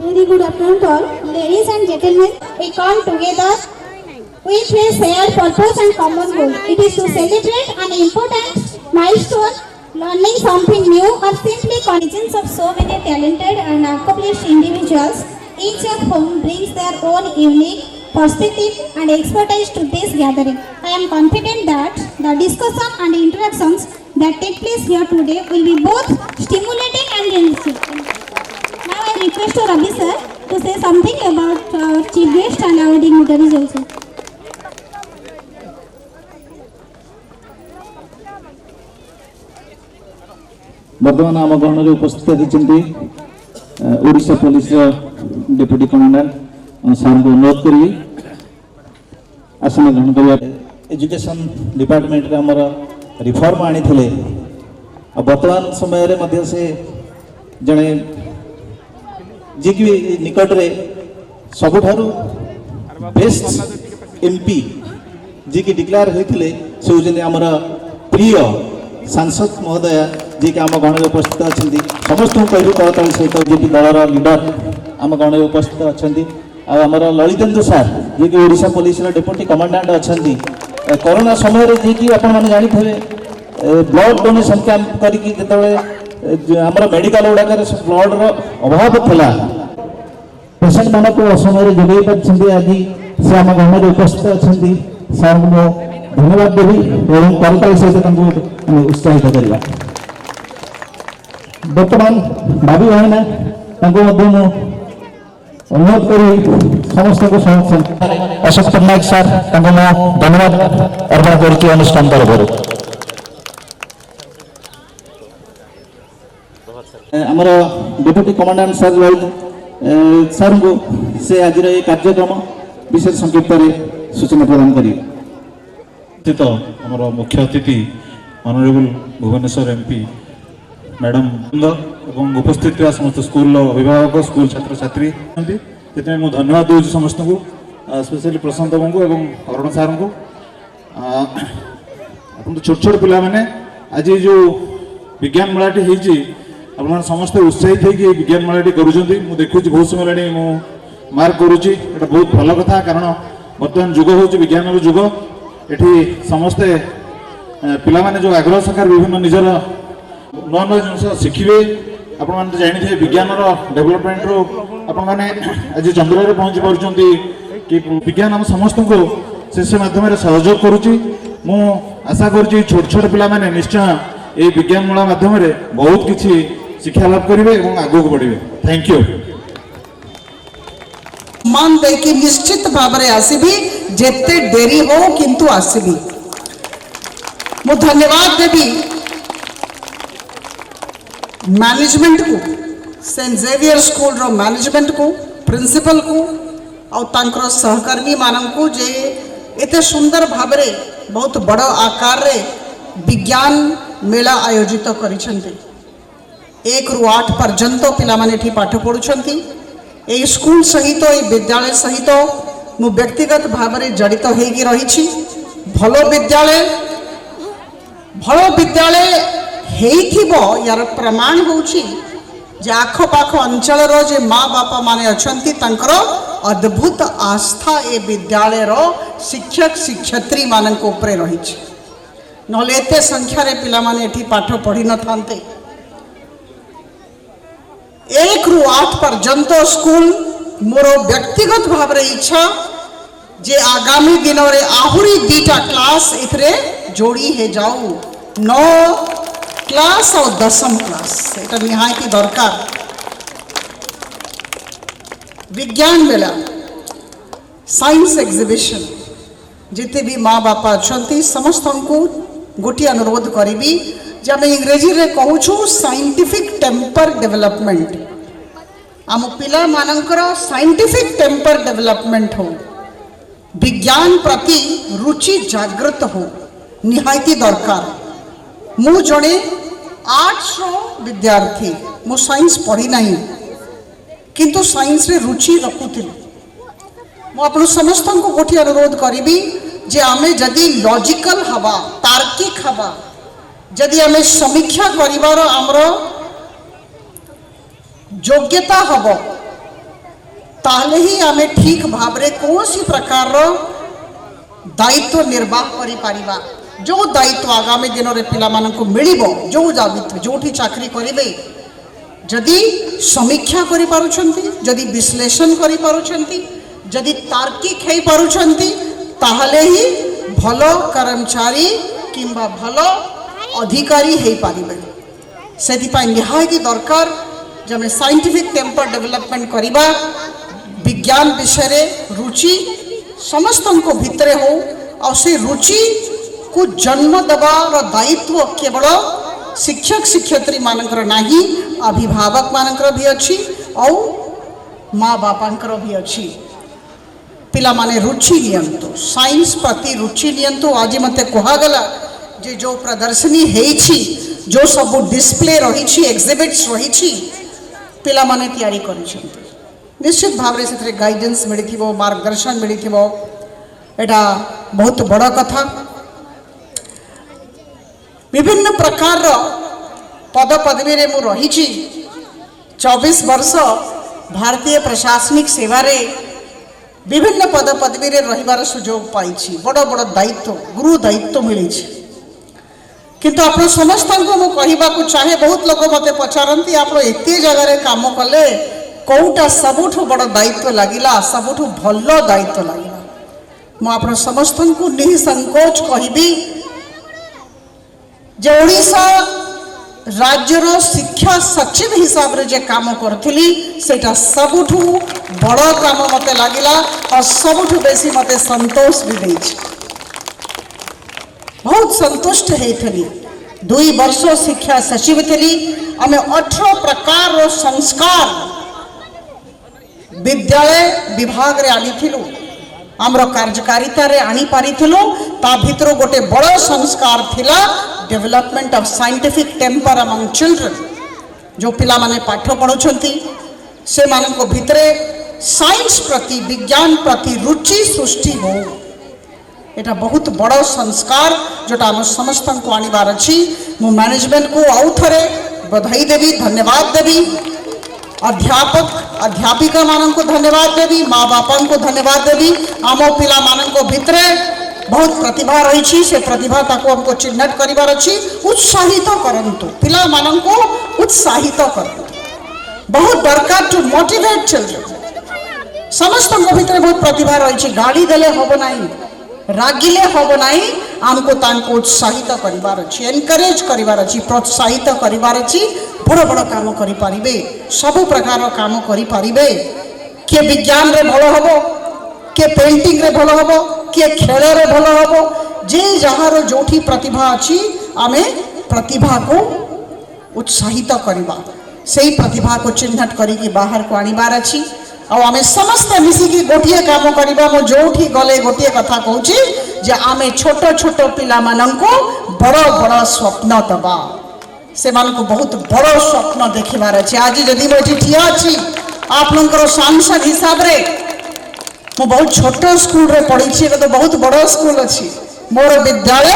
Very good afternoon to all. Ladies and gentlemen, we come together with a shared purpose and common goal. It is to celebrate an important milestone, learning something new, or simply connections of so many talented and accomplished individuals. Each of whom brings their own unique perspective and expertise to this gathering. I am confident that the discussion and interactions that take place here today will be both stimulating and enriching. Now I request to Ravi sir to say something about our chief guest and our dignitaries also. बर्तमान आम गणन उपस्थित होती Odisha police deputy commandant सार को अनुरोध करी आसन ग्रहण कर एजुकेशन डिपार्टमेंट रे हमर रिफॉर्म आनी थिले वर्तमान समय रे मध्य से जने जे कि निकट रे सबुठारु बेस्ट एमपी जे कि डिक्लेयर होइथिले से होजने हमर प्रिय सांसद महोदय जी के आम गण उपस्थित अच्छा समस्त कहूँ करताली सहित जी दलर लीडर आम गण उपस्थित अच्छा आमर ललितेन्दु सार जी कि ओडिशा पुलिस डेप्यूटी कमांडेंट अच्छा कोरोना समय जी कि आपने जानी ब्लड डोनेशन कैंप करमर मेडिकल गुड़ाक ब्लड अभाव था पेसेंट मान को असमय जोगे पार्टी आज से आम गण उपस्थित अच्छा सार को धन्यवाद देवी और करताली सहित उत्साहित करवा बर्तमान भाभी भाईना अनुरोध कर समस्त को अशोक पट्टनायक सार धन्यवाद अर्पण कर अनुष्ठान तरफ आमर डेप्यूटी कमांडेंट सार सार को से आज कार्यक्रम विषय संक्षिप्त सूचना प्रदान करेंगे स्थित आमर मुख्य अतिथि ऑनरेबल भुवनेश्वर एमपी मैडम एवं उपस्थित समस्त स्कूल अभिभावक स्कूल छात्र छात्री से मुझे धन्यवाद दूसरी समस्त को स्पेशली प्रशांत बाबू को अरुण सार को आप छोट छोट पिला मैंने आज जो विज्ञान मेलाटी होती आप समस्त उत्साहित होगी विज्ञान मेलाटी करुँच देखुची बहुत समय मार्क करुँची बहुत भल कथा कारण बर्तमान जुग हूँ विज्ञान जुग ये समस्ते पिला माने जो आग्रह सकार विभिन्न निजर नुआ नुआ जिन शिखे आपण तो जानी विज्ञान डेवलपमेंट रू आपण आज चंद्र पहुँची पार्टी कि विज्ञान आम समस्त को से माध्यम सहयोग करुच्ची मु आशा करुच्ची छोट छोट पिला माने निश्चय ये विज्ञान मेला माध्यम बहुत किसी शिक्षा लाभ करेंगे और आगे बढ़े। Thank you. मान देकी निश्चित भाव में आसबि जेते डेरी हो किंतु आसबि मु धन्यवाद देवी मैनेजमेंट को सेंट जेवियर स्कूल रो मैनेजमेंट को प्रिंसिपल को और तांकर सहकर्मी मानन को जे एते सुंदर भाव में बहुत बड़ आकार रे विज्ञान मेला आयोजित करिसेंते 1 ରୁ 8 पर्यंत पिला माने एठी पाठ पढुछंती ए स्कूल सहित ए विद्यालय सहित मु व्यक्तिगत भाव में जड़ित होगी रही भल विद्यालय यार प्रमाण होची जे आखपाख अंचल जे माँ बापा माने अछंती तांकर अद्भुत आस्था ए विद्यालय शिक्षक शिक्षयित्री मान रही नले एते संख्यार पिला माने एठी पाठ पढ़ी न थांते 1 ରୁ 8 पर्यंत स्कूल मोर व्यक्तिगत भाव में इच्छा जे आगामी दिन में आहुरी 2टा क्लास इथरे जोड़ी है जाऊ 9 क्लास और 10वीं क्लास एटा निहायती दरकार। विज्ञान मेला साइंस एग्जिबिशन जिते भी माँ बापा अच्छा समस्त को गोटे अनुरोध करी जे आम इंग्रेजी रे कहूँ साइंटिफिक टेम्पर डेवलपमेंट आम पिला मानकर साइंटिफिक टेम्पर डेवलपमेंट हो विज्ञान प्रति रुचि जागृत हो निहायती दरकार। मु जड़े आर्ट्स विद्यार्थी मु साइंस पढ़ी नहीं किंतु साइंस रे रुचि रखुली मु समस्त को गोटे अनुरोध करी जे आमे जदि लॉजिकल हवा तार्किक हवा जदि आमे समीक्षा करिवार आमर योग्यता हब ताहले ही आमे ठीक भाव रे कोसी प्रकार रो दायित्व निर्वाह करि पारिबा। जो दायित्व आगामी दिन रे पिला माननको मिलिबो, जो दायित्व जोठी चाकरी करिबे जदि समीक्षा करि पारुछंती, जदि विश्लेषण करि पारुछंती, जदि तार्किक है पारुछंती, ताहले ही भलो कर्मचारी किंबा भलो अधिकारी है पारिबे। सेति पाई निहायती दरकार जब मैं साइंटिफिक टेम्पर डेवलपमेंट करिबा, विज्ञान विषय रे रुचि समस्त को भितरे हो और से रुचि को जन्म देवार दायित्व केवल शिक्षक शिक्षयित्री मानकर नाही, अभिभावक मानकर भी अच्छी और माँ बापांकर भी अच्छी। पिला माने रुचि नियंतु, साइंस प्रति रुचि नियंतु। आज मते कहागला जे जो प्रदर्शनी हेछि, जो सब डिस्प्ले रही, एग्जिबिट्स रही, पिला माने तैयारी करिसेंती। निश्चित भाव में से गाइडेंस मिली, मार्गदर्शन मिली, एटा बहुत बड़ा कथा। विभिन्न प्रकार पद पदवी रे मु रही 24 वर्ष भारतीय प्रशासनिक सेवा रे विभिन्न पद पदवी रे रहिबार सुजोग पाई। बड़ बड़ दायित्व, गुरु दायित्व मिली। किंतु आप समस्त को मु कहबा को चाहे, बहुत लोग मते पचारती आप एते जगह रे काम कले कौटा सबुठु बड़ दायित्व लगिला, सबुठु भल दायित्व लगिला। मु आप समस्त को निसंकोच कहबी जे ओडिशा राज्यर शिक्षा सचिव हिसाब रे जे काम करथिली सेटा सबुठु बड़ काम मते लागिला और सबुठु बेसी मते संतोष भी देछि। बहुत संतुष्ट हेथली। 2 वर्ष शिक्षा सचिव थी। आमे 18 प्रकार रो संस्कार विद्यालय विभाग रे आनी थिलु, आमर कार्यकारिता रे आनी पारिथिलु। ता भितर गोटे बड़ संस्कार थिला development of scientific temper among children. जो पिला माने पाठ पढ़ुछंती से मानको भितरे साइंस प्रति, विज्ञान प्रति रुचि सृष्टि हो। एटा बहुत बड़ संस्कार जोटा आम समस्त को आनिबार अछि। मु मैनेजमेंट को आउ थरे बधाई देवी, धन्यवाद देवी। अध्यापक अध्यापिका मान को धन्यवाद देवी, माँ बापा को धन्यवाद देवी। आम पिला मान को भितरे बहुत प्रतिभा रही, से प्रतिभा ताको हमको चिन्हट करिवार अछि। उत्साहित करंतु, पिला मान को उत्साहित करंतु। बहुत दरकार टू मोटिवेट चिल्ड्रन। समस्त भितर बहुत प्रतिभा रही। गाड़ी देले हबो नाही, रागिले हबो नाही, आमको तांको उत्साहित करिवार अछि, एनकरेज करिवार अछि, प्रोत्साहित करिवार अछि। बड़ बड़ काम करि पारिबे, सब प्रकार काम करि पारिबे। के विज्ञान रे भलो हबो, के पेंटिंग रे भलो हबो, के खेल रे भलो हबो। जे जहार जोठी प्रतिभा अछि आमे प्रतिभा को उत्साहित करिबा, सेही प्रतिभा को चिन्हट करिकि बाहर को आनिबार अछि। और आमे समस्त मिसिकी गोटिए काम करिबा। मो जोठी गले गोटिए कथा कहूची जे आमे छोट छोट पिला माननको बड़ बड़ स्वप्न दबा। से मानको बहुत बड़ स्वप्न देखिबार अछि। आज जदि मो एठी ठिया अछि आपनकर सांसद हिसाब रे, मो बहुत छोट स्कूल रे पढ़ी छी, तो बहुत बड़ स्कूल अछि। मोर विद्यालय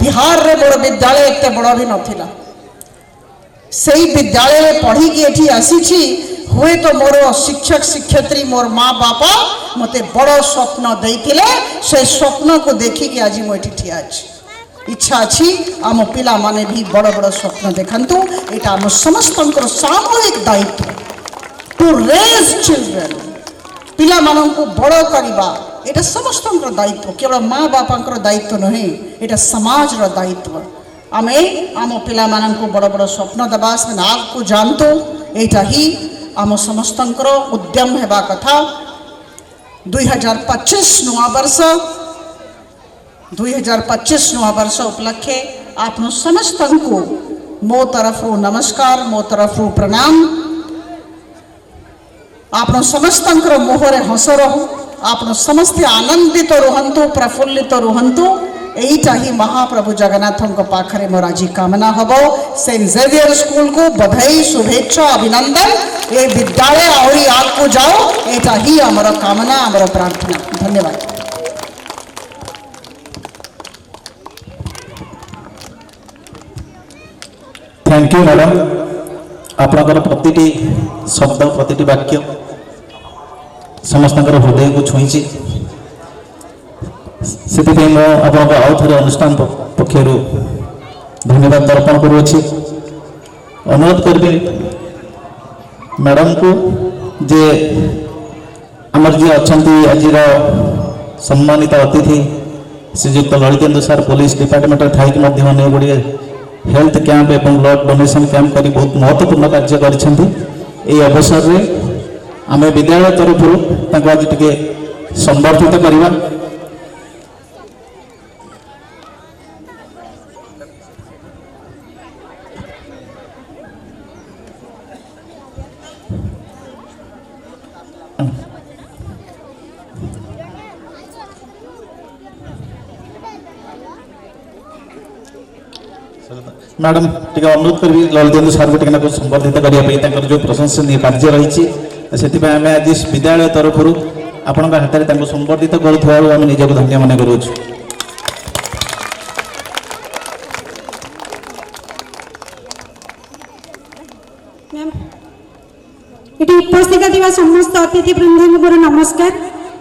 बिहार रे मोर विद्यालय एते बड़ भी नथिला। सेही विद्यालय रे पढ़ी कि एठी आसी छी। हुए तो मोर शिक्षक शिक्षयित्री मोर माँ बापा मते बड़ स्वप्न देइतिले, से स्वप्न को देखिक आज मुझे ठिया अछि। इच्छा अच्छी आम पिला माने भी बड़ बड़ स्वप्न देखंतु। एटा आम समस्त सामूहिक दायित्व टू रेज चिल्ड्रेन। पिला मानन को बड़ करवा एटा समस्त दायित्व, केवल माँ बापा दायित्व नुहे, एटा समाज रो दायित्व। आमे आम पिला मानन को बड़ बड़ स्वप्न दबा, से आग को जानतो। एटा ही आम समस्तंकर उद्यम हेबा कथा। 2025 नुआ वर्ष 2025 नुआ वर्ष उपलक्षे आप समस्त को मो तरफ नमस्कार, मो तरफ प्रणाम। आप समस्त मुहरे हस रहू, आप समस्ते आनंदित रुहंतु, प्रफुल्लित रुहंतु। एटा ही महाप्रभु जगन्नाथ पाखरे मोर आज कामना हबो। सेंट जेवियर स्कूल को बधाई, शुभेच्छा, अभिनंदन। ये विद्यालय और आग को जाओ, एटा ही आमर कामना, आमर प्रार्थना। धन्यवाद। Thank you madam. आपनकर प्रतिटी शब्द, प्रतिटी वाक्य ସମସ୍ତଙ୍କର ହୃଦୟକୁ ଛୁଇଁଛି। ସେଥିପାଇଁ ମୁଁ ଆପଣଙ୍କ ଆଉ ଥରେ ଅନୁଷ୍ଠାନ ପକ୍ଷରୁ ଧନ୍ୟବାଦ ଅର୍ପଣ କରୁଅଛି। ଅନୁରୋଧ କରିବି ମ୍ୟାଡ଼ାମକୁ ଯେ ଆମର ଯିଏ ଅଛନ୍ତି ଆଜିର ସମ୍ମାନିତ ଅତିଥି ଶ୍ରୀଯୁକ୍ତ ଲଳିତେନ୍ଦୁ ସାର୍ ପୋଲିସ ଡିପାର୍ଟମେଣ୍ଟରେ ଥାଇକି ମଧ୍ୟ ଅନେକ ଗୁଡ଼ିଏ ହେଲ୍ଥ କ୍ୟାମ୍ପ ଏବଂ ବ୍ଲଡ଼ ଡୋନେସନ୍ କ୍ୟାମ୍ପ କରି ବହୁତ ମହତ୍ୱପୂର୍ଣ୍ଣ କାର୍ଯ୍ୟ କରିଛନ୍ତି। ଏହି ଅବସରରେ ଆମେ ବିଦ୍ୟାଳୟ ତରଫରୁ ତାଙ୍କୁ ଆଜି ଟିକେ ସମ୍ବର୍ଦ୍ଧିତ କରିବା। मैडम टी अनुरोध करी ललितेन्दु सार को टी संबर्धित करने जो प्रशंसनीय कार्य रही से आम आज विद्यालय तरफ आपण हाथ में संबर्धित करुवा निजक धन्य मन करूँ। उपस्थित थी समस्त अतिथि वृंद को नमस्कार।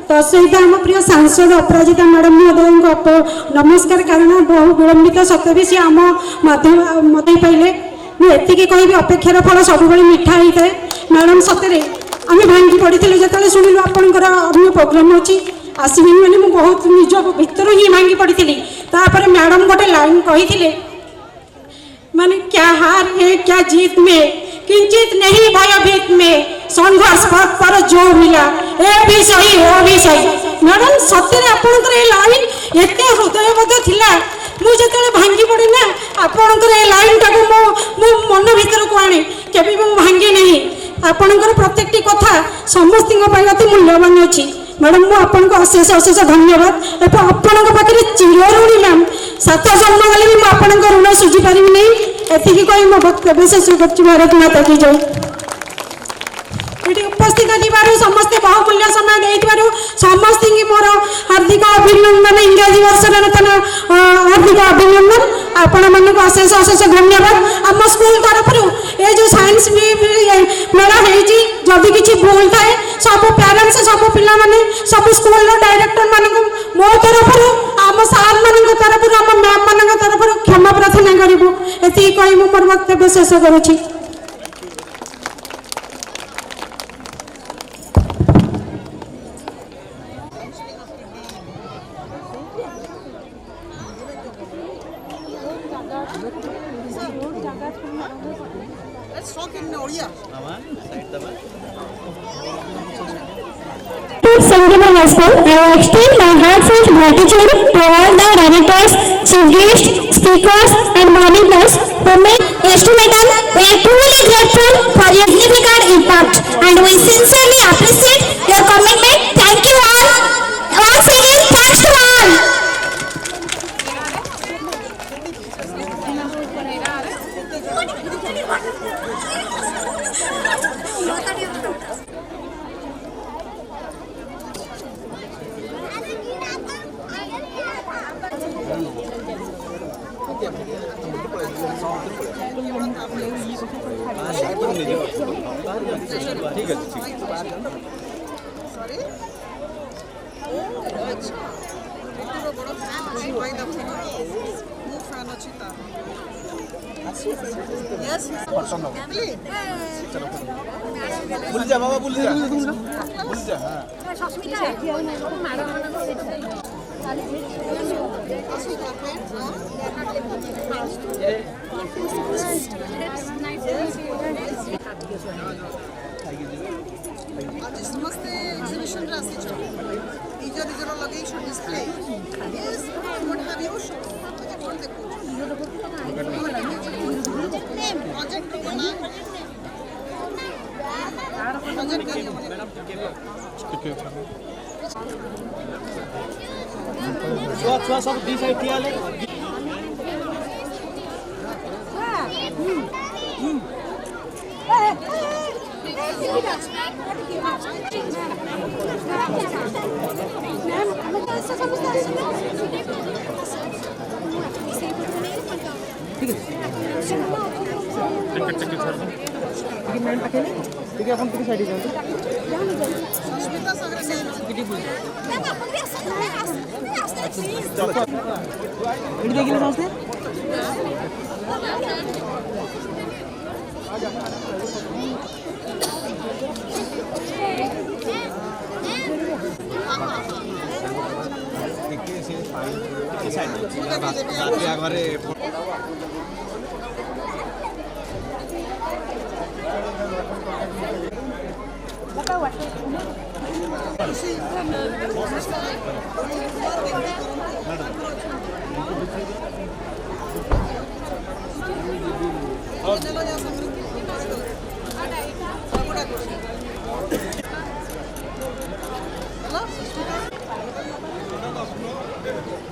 तो सहित आम प्रिय सांसद अपराजिता मैडम महोदय को नमस्कार। कारण बहु विलंबित सत्वे भी सी आम माध्यम मत पाइले मुझे कहि अपेक्षार फल सब मिठा होता है। मैडम सतरे आम भांगी पड़ी जो शुणिलु आपंकर अन्य प्रोग्राम अच्छी आसबी मैंने मुझे बहुत निज भर ही भांगी पड़ी। तापर मैडम गोटे लाइन कही माने क्या हार है क्या जीत में किंचित नहीं भयभीत में संघर्ष पथ पर जो मिला ए भी सही वो भी सही। मैडम सत्य आपंकर ये लाइन एत हृदयबद्ध थिला मुझे भांगी पड़े ना आपंकर ये लाइन टाक मो मन भीतर को आने केबी मु भांगे नहीं। आपंकर प्रत्येकटी कथा समस्त अति मूल्यवान अच्छी। मैडम मुझे आपको अशेष अशेष धन्यवाद। आपण पाखे चिरऋणी मैम 7 जन्म गले भी मुझे ऋण सुझी पारि नहीं। एति कही मो वक्तव्य शेष कर भारत माता की जय। उपस्थित थी समस्ते बहुमूल्य समय देथिबारु समस्त मोर हार्दिक अभिनंदन। इंग्राजी वर्ष नूतन हार्दिक अभिनंदन। आपण मानक अशेष अशेष धन्यवाद। आम स्कूल तरफ ये जो साइंस मेला जदि किसी भूल थाए सब पेरेंट्स सब पिला माने सब स्कूल डायरेक्टर मानक मो तरफ आम सार मान तरफ आम मैम मान तरफ क्षमा प्रार्थना करूँ। ये कही मोर वक्तव्य शेष करुँच। Sangamam High School, I extend my heartfelt gratitude to all the directors, chief guests, speakers, and monitors who made instrumental. We are truly grateful for your significant impact, and we sincerely appreciate your commitment. Thank you all. Once again, thanks to all. भूल जा बाबा भूल जा भूल जा। आज समस्ते exhibition रे आसी छ निजर निजर लगेई छ display yes what have you show कोन देखो प्रोजेक्ट बना प्रोजेक्ट करियो छुआ सब दी साइड थिया ले ठीक है ଟିକେ ମ୍ୟାମ୍ ପାଖରେ ଟିକେ ଆପଣ ଟିକେ ସାଇଡ୍ ଯାଆନ୍ତୁ ସୁସ୍ମିତା ସାଙ୍ଗରେ ନେଇ ଟିକେ ବୁଝ ଚलो ଏଠି ଦେଖିଲେ ସମସ୍ତେ ଆଗରେ Hello?